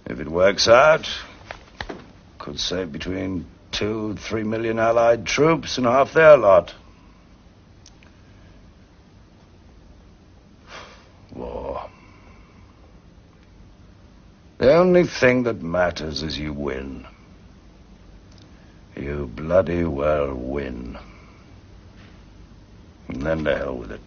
If it works out, could save between 2 and 3 million Allied troops and half their lot. War. The only thing that matters is you win. You bloody well win. And then to hell with it.